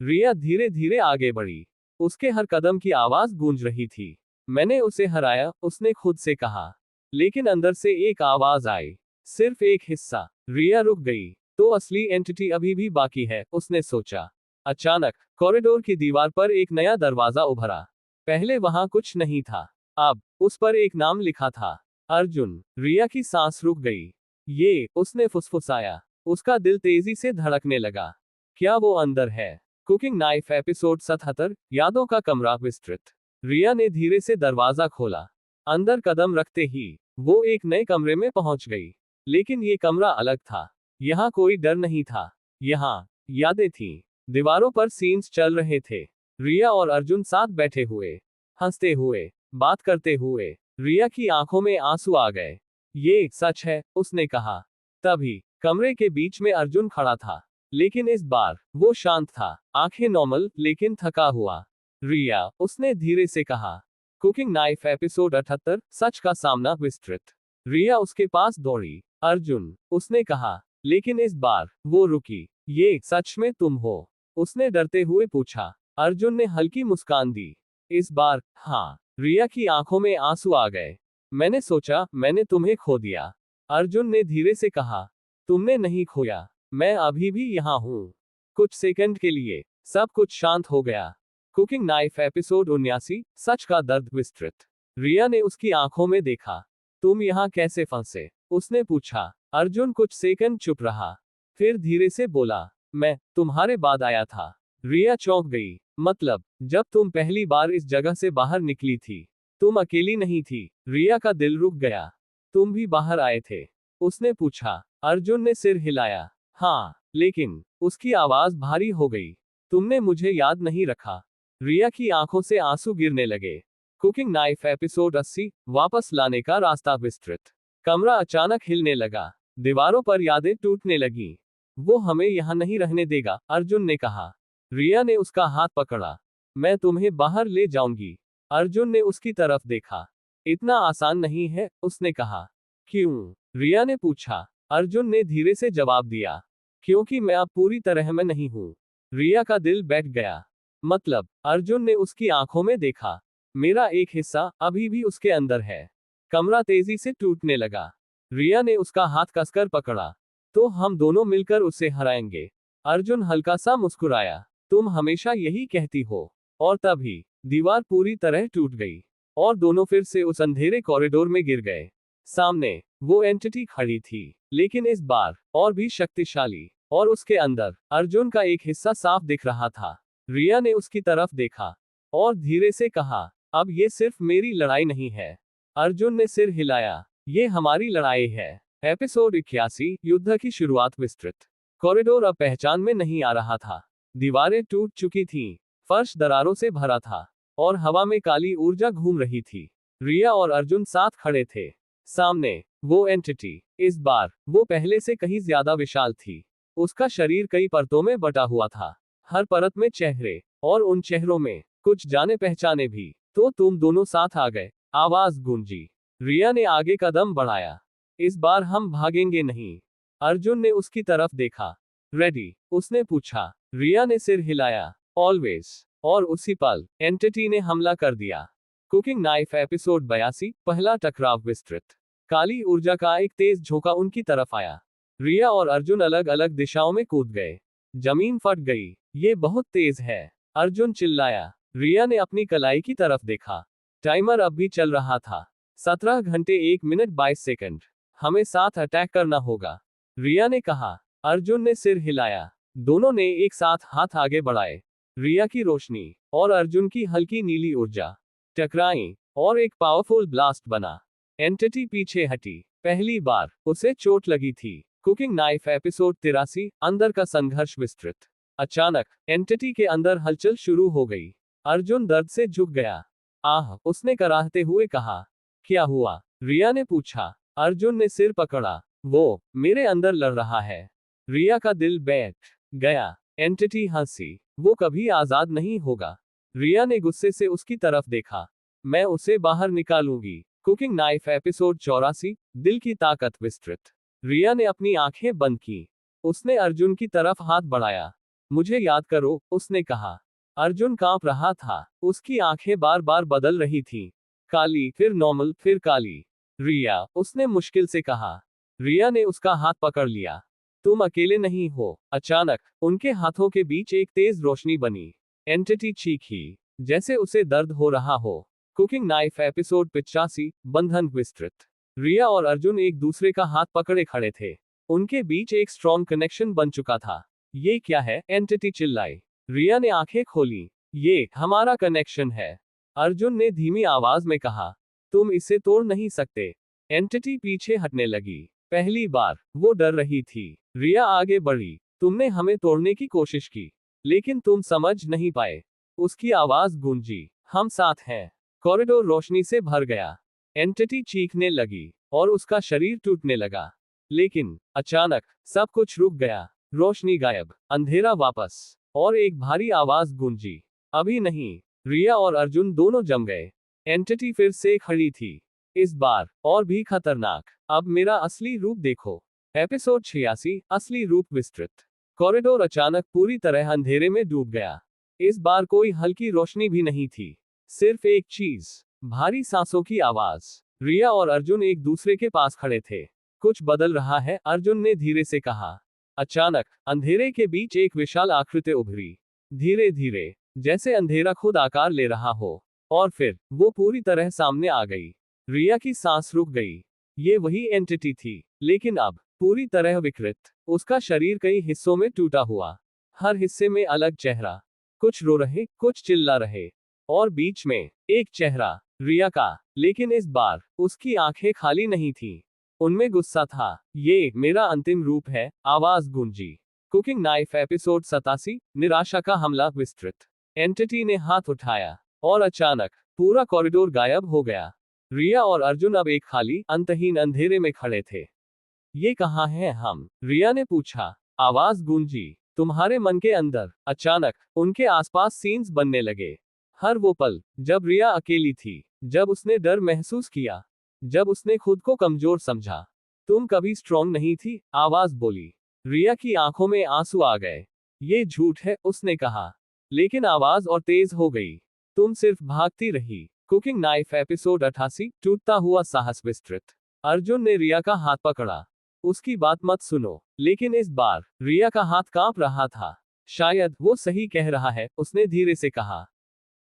रिया धीरे धीरे आगे बढ़ी। उसके हर कदम की आवाज गूंज रही थी। मैंने उसे हराया, उसने खुद से कहा। लेकिन अंदर से एक आवाज आई, सिर्फ एक हिस्सा। रिया रुक गई। तो असली एंटिटी अभी भी बाकी है, उसने सोचा। अचानक कॉरिडोर की दीवार पर एक नया दरवाजा उभरा। पहले वहां कुछ नहीं था। अब उस पर एक नाम लिखा था, अर्जुन। रिया की सांस रुक गई। ये, उसने फुसफुसाया। उसका दिल तेजी से धड़कने लगा। क्या वो अंदर है? कुकिंग नाइफ एपिसोड 77 यादों का कमरा विस्तृत। रिया ने धीरे से दरवाजा खोला। अंदर कदम रखते ही वो एक नए कमरे में पहुंच गई। लेकिन ये कमरा अलग था। यहाँ कोई डर नहीं था। यहाँ यादें थीं। दीवारों पर सीन्स चल रहे थे। रिया और अर्जुन साथ बैठे हुए, हंसते हुए, बात करते हुए। रिया की आंखों में आंसू आ गए। ये सच है, उसने कहा। तभी कमरे के बीच में अर्जुन खड़ा था, लेकिन इस बार वो शांत था, आंखें नॉर्मल, लेकिन थका हुआ। रिया, उसने धीरे से कहा। कुकिंग नाइफ एपिसोड 78 सच का सामना विस्तृत। रिया उसके पास दौड़ी। अर्जुन, उसने कहा, लेकिन इस बार वो रुकी। ये सच में तुम हो? उसने डरते हुए पूछा। अर्जुन ने हल्की मुस्कान दी। इस बार हाँ। रिया की आंखों में आंसू आ गए। मैंने सोचा मैंने तुम्हें खो दिया। अर्जुन ने धीरे से कहा। तुमने नहीं खोया, मैं अभी भी यहाँ हूँ। कुछ सेकंड के लिए सब कुछ शांत हो गया। कुकिंग नाइफ एपिसोड 79 सच का दर्द विस्तृत। रिया ने उसकी आंखों में देखा। तुम यहाँ कैसे फंसे? उसने पूछा। अर्जुन कुछ सेकंड चुप रहा, फिर धीरे से बोला, मैं तुम्हारे बाद आया था। रिया चौंक गई। मतलब, जब तुम पहली बार इस जगह से बाहर निकली थी, तुम अकेली नहीं थी? रिया का दिल रुक गया। तुम भी बाहर आए थे? उसने पूछा। अर्जुन ने सिर हिलाया। हाँ, लेकिन उसकी आवाज भारी हो गई। तुमने मुझे याद नहीं रखा। रिया की आंखों से आंसू गिरने लगे। कुकिंग नाइफ एपिसोड 80 वापस लाने का रास्ता विस्तृत। कमरा अचानक हिलने लगा। दीवारों पर यादें टूटने लगी। वो हमें यहाँ नहीं रहने देगा, अर्जुन ने कहा। रिया ने उसका हाथ पकड़ा। मैं तुम्हें बाहर ले जाऊंगी। अर्जुन ने उसकी तरफ देखा। इतना आसान नहीं है, उसने कहा। क्यों? रिया ने पूछा। अर्जुन ने धीरे से जवाब दिया। क्योंकि मैं अब पूरी तरह मैं नहीं हूं। रिया का दिल बैठ गया। मतलब, अर्जुन ने उसकी आंखों में देखा। मेरा एक हिस्सा अभी भी उसके अंदर है। कमरा तेजी से टूटने लगा। रिया ने उसका हाथ कसकर पकड़ा। तो हम दोनों मिलकर उसे हराएंगे। अर्जुन हल्का सा मुस्कुराया। तुम हमेशा यही कहती हो। और तभी दीवार पूरी तरह टूट गई और दोनों फिर से उस अंधेरे कॉरिडोर में गिर गए। सामने वो एंटिटी खड़ी थी, लेकिन इस बार और भी शक्तिशाली, और उसके अंदर अर्जुन का एक हिस्सा साफ दिख रहा था। रिया ने उसकी तरफ देखा और धीरे से कहा, अब ये सिर्फ मेरी लड़ाई नहीं है। अर्जुन ने सिर हिलाया, ये हमारी लड़ाई है। एपिसोड 81, युद्ध की शुरुआत। विस्तृत कॉरिडोर अब पहचान में नहीं आ रहा था। दीवारें टूट चुकी थीं, फर्श दरारों से भरा था और हवा में काली ऊर्जा घूम रही थी। रिया और अर्जुन साथ खड़े थे। सामने वो एंटिटी, इस बार वो पहले से कहीं ज्यादा विशाल थी। उसका शरीर कई परतों में बटा हुआ था, हर परत में चेहरे, और उन चेहरों में कुछ जाने पहचाने भी। तो तुम दोनों साथ आ गए, आवाज गूंजी। रिया ने आगे कदम बढ़ाया। इस बार हम भागेंगे नहीं। अर्जुन ने उसकी तरफ देखा। रेडी? उसने पूछा। रिया ने सिर हिलाया। ऑलवेज। और उसी पल एंटिटी ने हमला कर दिया। Cooking knife. एपिसोड 82, पहला टकराव। विस्तृत काली ऊर्जा का एक तेज झोंका उनकी तरफ आया। रिया और अर्जुन अलग अलग दिशाओं में कूद गए। जमीन फट गई। ये बहुत तेज है, अर्जुन चिल्लाया। रिया ने अपनी कलाई की तरफ देखा। टाइमर अब भी चल रहा था। 17 घंटे 1 मिनट 22 सेकंड। हमें साथ अटैक करना होगा, रिया ने कहा। अर्जुन ने सिर हिलाया। दोनों ने एक साथ हाथ आगे बढ़ाए। रिया की रोशनी और अर्जुन की हल्की नीली ऊर्जा टकराई और एक पावरफुल ब्लास्ट बना। एंटिटी पीछे हटी। पहली बार उसे चोट लगी थी। Cooking knife. एपिसोड 83, अंदर का संघर्ष। विस्तृत अचानक एंटिटी के अंदर हलचल शुरू हो गई। अर्जुन दर्द से झुक गया। आह, उसने कराहते हुए कहा। क्या हुआ? रिया ने पूछा। अर्जुन ने सिर पकड़ा। वो मेरे अंदर लड़ रहा है। रिया का दिल बैठ गया। एंटिटी हंसी। वो कभी आजाद नहीं होगा। रिया ने गुस्से से उसकी तरफ देखा। मैं उसे बाहर निकालूंगी। Cooking knife. एपिसोड 84, दिल की ताकत। विस्तृत रिया ने अपनी आंखें बंद की। उसने अर्जुन की तरफ हाथ बढ़ाया। मुझे याद करो, उसने कहा। अर्जुन कांप रहा था। उसकी आंखें बार बार बदल रही थीं। काली, फिर नॉर्मल, फिर काली। रिया, उसने मुश्किल से कहा। रिया ने उसका हाथ पकड़ लिया। तुम अकेले नहीं हो। अचानक उनके हाथों के बीच एक तेज रोशनी बनी। एंटिटी चीखी, जैसे उसे दर्द हो रहा हो। Cooking knife. एपिसोड 85, बंधन। विस्तृत रिया और अर्जुन एक दूसरे का हाथ पकड़े खड़े थे। उनके बीच एक स्ट्रॉन्ग कनेक्शन बन चुका था। ये क्या है? एंटिटी चिल्लाई। रिया ने आंखें खोली। ये हमारा कनेक्शन है, अर्जुन ने धीमी आवाज में कहा। तुम इसे तोड़ नहीं सकते। एंटिटी पीछे हटने लगी। पहली बार वो डर रही थी। रिया आगे बढ़ी। तुमने हमें तोड़ने की कोशिश की, लेकिन तुम समझ नहीं पाए। उसकी आवाज गूंजी। हम साथ हैं। कॉरिडोर रोशनी से भर गया। एंटिटी चीखने लगी और उसका शरीर टूटने लगा। लेकिन अचानक सब कुछ रुक गया। रोशनी गायब, अंधेरा वापस, और एक भारी आवाज गूंजी। अभी नहीं। रिया और अर्जुन दोनों जम गए। एंटिटी फिर से खड़ी थी, इस बार और भी खतरनाक। अब मेरा असली रूप देखो। एपिसोड 86, असली रूप। विस्तृत कॉरिडोर अचानक पूरी तरह अंधेरे में डूब गया। इस बार कोई हल्की रोशनी भी नहीं थी, सिर्फ एक चीज, भारी सांसों की आवाज। रिया और अर्जुन एक दूसरे के पास खड़े थे। कुछ बदल रहा है, अर्जुन ने धीरे से कहा। अचानक अंधेरे के बीच एक विशाल आकृति उभरी, धीरे धीरे, जैसे अंधेरा खुद आकार ले रहा हो। और फिर वो पूरी तरह सामने आ गई। रिया की सांस रुक गई। ये वही एंटिटी थी, लेकिन अब पूरी तरह विकृत। उसका शरीर कई हिस्सों में टूटा हुआ, हर हिस्से में अलग चेहरा। कुछ रो रहे, कुछ चिल्ला रहे, और बीच में एक चेहरा, रिया का। लेकिन इस बार उसकी आंखें खाली नहीं थीं, उनमें गुस्सा था। ये मेरा अंतिम रूप है, आवाज गूंजी। Cooking knife. एपिसोड 87, निराशा का हमला। विस्तृत एंटिटी ने हाथ उठाया और अचानक पूरा कॉरिडोर गायब हो गया। रिया और अर्जुन अब एक खाली, अंतहीन अंधेरे में खड़े थे। ये कहाँ हैं हम? रिया ने पूछा। आवाज गूंजी। तुम्हारे मन के अंदर। अचानक उनके आसपास सीन्स बनने लगे। हर वो पल जब रिया अकेली थी, जब उसने डर महसूस किया, जब उसने खुद को कमजोर समझा। तुम कभी स्ट्रॉन्ग नहीं थी, आवाज बोली। रिया की आंखों में आंसू आ गए। ये झूठ है, उसने कहा। लेकिन आवाज और तेज हो गई। तुम सिर्फ भागती रही। Cooking knife. एपिसोड 88, टूटता हुआ साहस। विस्तृत अर्जुन ने रिया का हाथ पकड़ा। उसकी बात मत सुनो। लेकिन इस बार रिया का हाथ कांप रहा था। शायद वो सही कह रहा है, उसने धीरे से कहा।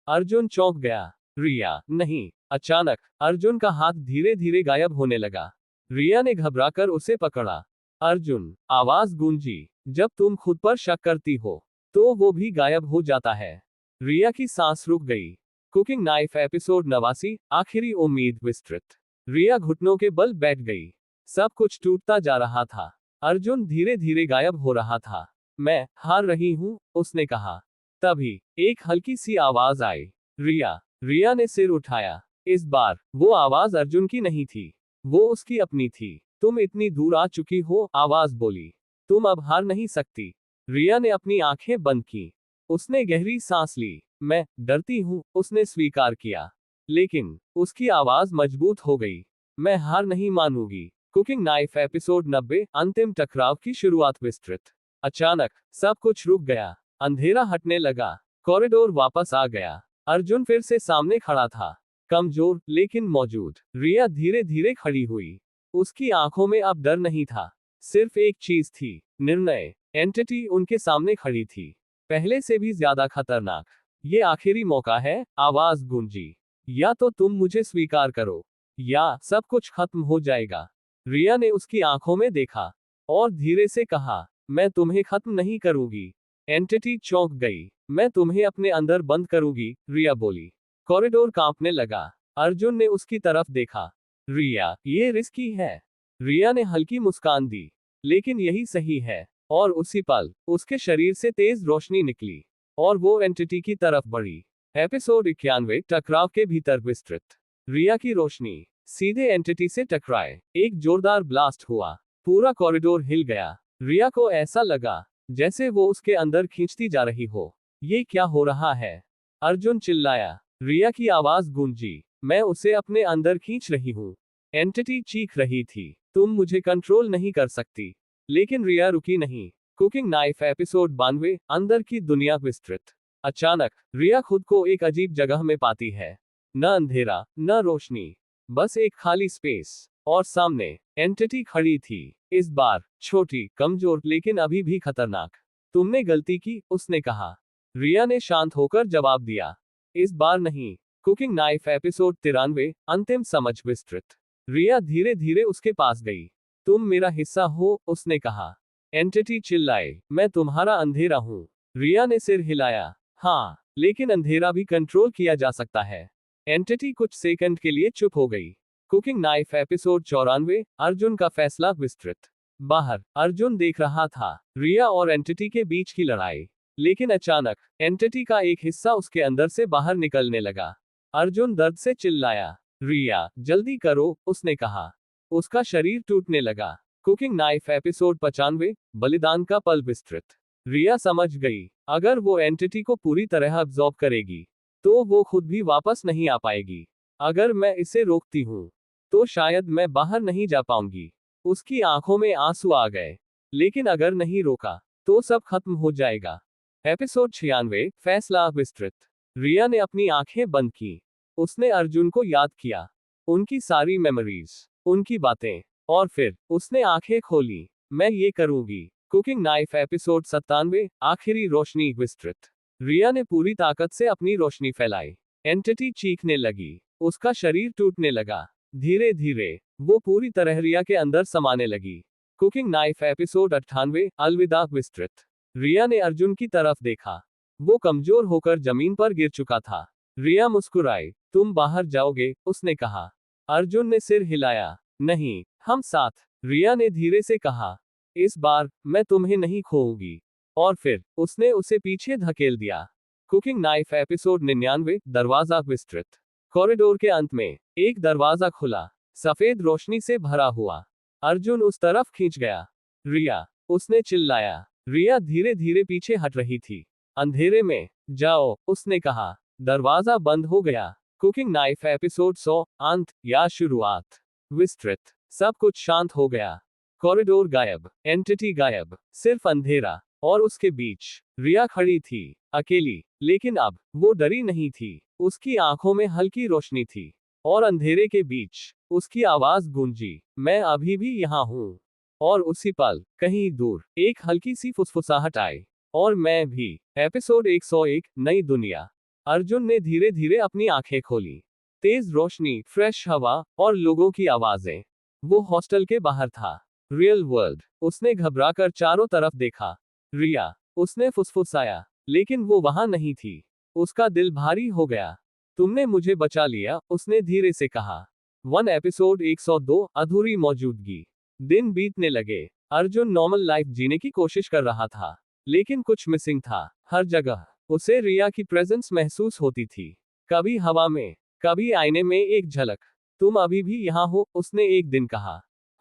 अर्जुन चौंक गया। रिया, नहीं। अचानक अर्जुन का हाथ धीरे धीरे गायब होने लगा। रिया ने घबराकर उसे पकड़ा। अर्जुन, आवाज गूंजी, जब तुम खुद पर शक करती हो तो वो भी गायब हो जाता है। रिया की सांस रुक गई। कुकिंग नाइफ एपिसोड 89, आखिरी उम्मीद विस्तृत। रिया घुटनों के बल बैठ गई। सब कुछ टूटता जा रहा था। अर्जुन धीरे धीरे गायब हो रहा था। मैं हार रही हूं, उसने कहा। तभी एक हल्की सी आवाज आई। रिया। रिया ने सिर उठाया। इस बार वो आवाज अर्जुन की नहीं थी, वो उसकी अपनी थी। तुम इतनी दूर आ चुकी हो, आवाज बोली। तुम अब हार नहीं सकती। रिया ने अपनी आंखें बंद की। उसने गहरी सांस ली। मैं डरती हूं, उसने स्वीकार किया। लेकिन उसकी आवाज मजबूत हो गई। मैं हार नहीं मानूंगी। कुकिंग नाइफ एपिसोड 90, अंतिम टकराव की शुरुआत विस्तृत। अचानक सब कुछ रुक गया। अंधेरा हटने लगा। कॉरिडोर वापस आ गया। अर्जुन फिर से सामने खड़ा था, कमजोर लेकिन मौजूद। रिया धीरे धीरे खड़ी हुई। उसकी आंखों में अब डर नहीं था, सिर्फ एक चीज थी, निर्णय। एंटिटी उनके सामने खड़ी थी, पहले से भी ज्यादा खतरनाक। ये आखिरी मौका है, आवाज गूंजी। या तो तुम मुझे स्वीकार करो, या सब कुछ खत्म हो जाएगा। रिया ने उसकी आंखों में देखा और धीरे से कहा, मैं तुम्हें खत्म नहीं करूंगी। एंटिटी चौंक गई। मैं तुम्हें अपने अंदर बंद करूंगी, रिया बोली। कॉरिडोर कांपने लगा। अर्जुन ने उसकी तरफ देखा। रिया, ये रिस्की है। रिया ने हल्की मुस्कान दी। लेकिन यही सही है। और उसी पल उसके शरीर से तेज रोशनी निकली और वो एंटिटी की तरफ बढ़ी। एपिसोड 91, टकराव के भीतर विस्तृत। रिया की रोशनी सीधे एंटिटी से टकराए। एक जोरदार ब्लास्ट हुआ। पूरा कॉरिडोर हिल गया। रिया को ऐसा लगा जैसे वो उसके अंदर खींचती जा रही हो। ये क्या हो रहा है? अर्जुन चिल्लाया। रिया की आवाज गूंजी। मैं उसे अपने अंदर खींच रही हूँ। एंटिटी चीख रही थी, तुम मुझे कंट्रोल नहीं कर सकती। लेकिन रिया रुकी नहीं। कुकिंग नाइफ एपिसोड 92, अंदर की दुनिया विस्तृत। अचानक रिया खुद को एक अजीब जगह में पाती है। न अंधेरा, न रोशनी, बस एक खाली स्पेस। और सामने एंटिटी खड़ी थी। इस बार छोटी, कमजोर, लेकिन अभी भी खतरनाक। तुमने गलती की, उसने कहा। रिया ने शांत होकर जवाब दिया। इस बार नहीं। कुकिंग नाइफ एपिसोड 93, अंतिम समझ विस्तृत। रिया धीरे धीरे उसके पास गई। तुम मेरा हिस्सा हो, उसने कहा। एंटिटी चिल्लाए, मैं तुम्हारा अंधेरा हूं। रिया ने सिर हिलाया। हाँ, लेकिन अंधेरा भी कंट्रोल किया जा सकता है। एंटिटी कुछ सेकंड के लिए चुप हो गई। कुकिंग नाइफ एपिसोड 94, अर्जुन का फैसला विस्तृत। बाहर अर्जुन देख रहा था रिया और एंटिटी के बीच की लड़ाई। लेकिन अचानक एंटिटी का एक हिस्सा उसके अंदर से बाहर निकलने लगा। अर्जुन दर्द से चिल्लाया। रिया, जल्दी करो, उसने कहा। उसका शरीर टूटने लगा। कुकिंग नाइफ एपिसोड 95, बलिदान का पल विस्तृत। रिया समझ गई, अगर वो एंटिटी को पूरी तरह अब्सॉर्ब करेगी तो वो खुद भी वापस नहीं आ पाएगी। अगर मैं इसे रोकती हूं तो शायद मैं बाहर नहीं जा पाऊंगी। उसकी आंखों में आंसू आ गए। लेकिन अगर नहीं रोका तो सब खत्म हो जाएगा। एपिसोड 96, फैसला विस्तृत। रिया ने अपनी आंखें बंद की। उसने अर्जुन को याद किया, उनकी सारी मेमोरीज, उनकी बातें। और फिर उसने आंखें खोली। मैं ये करूंगी। कुकिंग नाइफ एपिसोड 97, आखिरी रोशनी विस्तृत। रिया ने पूरी ताकत से अपनी रोशनी फैलाई। एंटिटी चीखने लगी। उसका शरीर टूटने लगा। धीरे धीरे वो पूरी तरह रिया के अंदर समाने लगी। कुकिंग नाइफ एपिसोड 98, अलविदा विस्तृत। रिया ने अर्जुन की तरफ देखा। वो कमजोर होकर जमीन पर गिर चुका था। रिया मुस्कुराई। तुम बाहर जाओगे, उसने कहा। अर्जुन ने सिर हिलाया। नहीं, हम साथ। रिया ने धीरे से कहा। इस बार मैं तुम्हें नहीं खोऊंगी। और फिर उसने उसे पीछे धकेल दिया। कुकिंग नाइफ एपिसोड 99, दरवाजा विस्तृत। कॉरिडोर के अंत में एक दरवाजा खुला, सफेद रोशनी से भरा हुआ। अर्जुन उस तरफ खींच गया। रिया, उसने चिल्लाया। रिया धीरे धीरे पीछे हट रही थी। अंधेरे में जाओ, उसने कहा। दरवाजा बंद हो गया। कुकिंग नाइफ एपिसोड 100, अंत या शुरुआत विस्तृत। सब कुछ शांत हो गया। कॉरिडोर गायब, एंटिटी गायब, सिर्फ अंधेरा। और उसके बीच रिया खड़ी थी, अकेली। लेकिन अब वो डरी नहीं थी। उसकी आंखों में हल्की रोशनी थी। और अंधेरे के बीच उसकी आवाज गूंजी, मैं अभी भी यहाँ हूँ। और उसी पल कहीं दूर एक हल्की सी फुसफुसाहट आई। और मैं भी। एपिसोड 101 नई दुनिया। अर्जुन ने धीरे धीरे अपनी आंखें खोली। तेज रोशनी, फ्रेश हवा और लोगों की आवाजें। वो हॉस्टल के बाहर था। Real world. उसने घबराकर चारों तरफ देखा। रिया। उसने फुसफुसाया। लेकिन वो वहां नहीं थी। उसका दिल भारी हो गया। तुमने मुझे बचा लिया, उसने धीरे से कहा। वन एपिसोड 102 अधूरी मौजूदगी। दिन बीतने लगे। अर्जुन नॉर्मल लाइफ जीने की कोशिश कर रहा था। लेकिन कुछ मिसिंग था। हर जगह उसे रिया की प्रेजेंस महसूस होती थी। कभी हवा में, कभी आईने में एक झलक। तुम अभी भी यहाँ हो, उसने एक दिन कहा।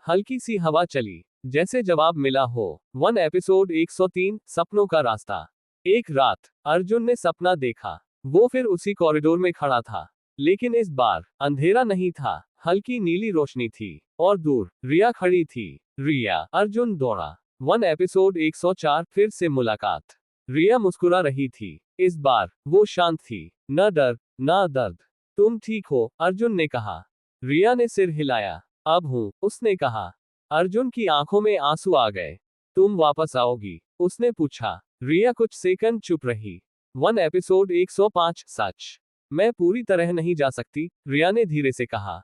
हल्की सी हवा चली, जैसे जवाब मिला हो। वन एपिसोड 103 सपनों का रास्ता। एक रात अर्जुन ने सपना देखा। वो फिर उसी कॉरिडोर में खड़ा था। लेकिन इस बार अंधेरा नहीं था, हल्की नीली रोशनी थी। और दूर रिया खड़ी थी। रिया। अर्जुन दौड़ा। वन एपिसोड 104 फिर से मुलाकात। रिया मुस्कुरा रही थी। इस बार वो शांत थी। न डर, न दर्द। तुम ठीक हो, अर्जुन ने कहा। रिया ने सिर हिलाया। अब हूं, उसने कहा। अर्जुन की आंखों में आंसू आ गए। तुम वापस आओगी, उसने पूछा। रिया कुछ सेकंड चुप रही। वन एपिसोड 105 सच। मैं पूरी तरह नहीं जा सकती, रिया ने धीरे से कहा।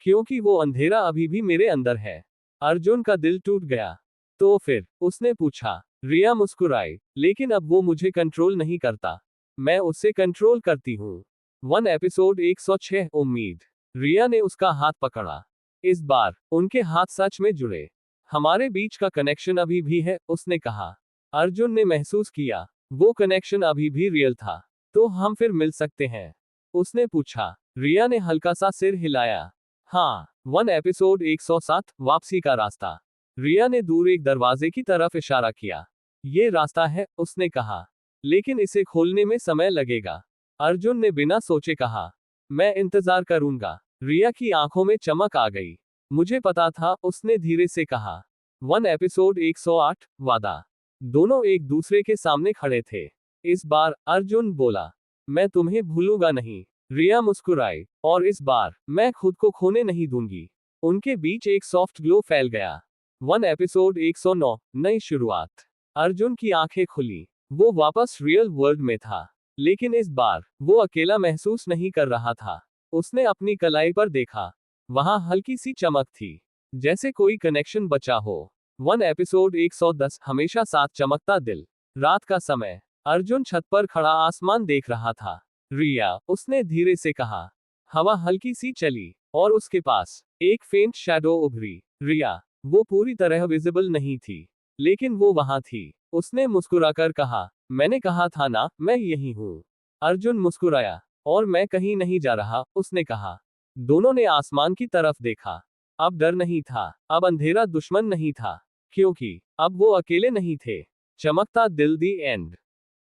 क्योंकि वो अंधेरा अभी भी मेरे अंदर है। अर्जुन का दिल टूट गया। तो फिर, उसने पूछा। रिया मुस्कुराई। लेकिन अब वो मुझे कंट्रोल नहीं करता। मैं उससे कंट्रोल करती हूँ। वन एपिसोड 106 उम्मीद। रिया ने उसका हाथ पकड़ा। इस बार उनके हाथ सच में जुड़े। हमारे बीच का कनेक्शन अभी भी है, उसने कहा। अर्जुन ने महसूस किया, वो कनेक्शन अभी भी रियल था। तो हम फिर मिल सकते हैं, उसने पूछा। रिया ने हल्का सा सिर हिलाया। हाँ। वन एपिसोड 107 वापसी का रास्ता। रिया ने दूर एक दरवाजे की तरफ इशारा किया। ये रास्ता है, उसने कहा। लेकिन इसे खोलने में समय लगेगा। अर्जुन ने बिना सोचे कहा। मैं इंतजार करूंगा। रिया की आंखों में चमक आ गई। मुझे पता था, उसने धीरे से कहा। वन एपिसोड 108 वादा। दोनों एक दूसरे के सामने खड़े थे। इस बार अर्जुन बोला। मैं तुम्हें भूलूंगा नहीं। रिया मुस्कुराई। और इस बार मैं खुद को खोने नहीं दूंगी। उनके बीच एक सॉफ्ट ग्लो फैल गया। वन एपिसोड 109 नई शुरुआत। अर्जुन की आंखें खुली। वो वापस रियल वर्ल्ड में था। लेकिन इस बार वो अकेला महसूस नहीं कर रहा था। उसने अपनी कलाई पर देखा। वहां हल्की सी चमक थी, जैसे कोई कनेक्शन बचा हो। वन एपिसोड 110 हमेशा साथ चमकता दिल। रात का समय। अर्जुन छत पर खड़ा आसमान देख रहा था। रिया, उसने धीरे से कहा। हवा हल्की सी चली। और उसके पास एक फेंट शैडो उभरी। रिया। वो पूरी तरह विजिबल नहीं थी, लेकिन वो वहां थी। उसने मुस्कुराकर कहा। मैंने कहा था ना, मैं यही हूं। अर्जुन मुस्कुराया। और मैं कहीं नहीं जा रहा, उसने कहा। दोनों ने आसमान की तरफ देखा। अब डर नहीं था, अब अंधेरा दुश्मन नहीं था। क्योंकि अब वो अकेले नहीं थे। चमकता दिल दी एंड।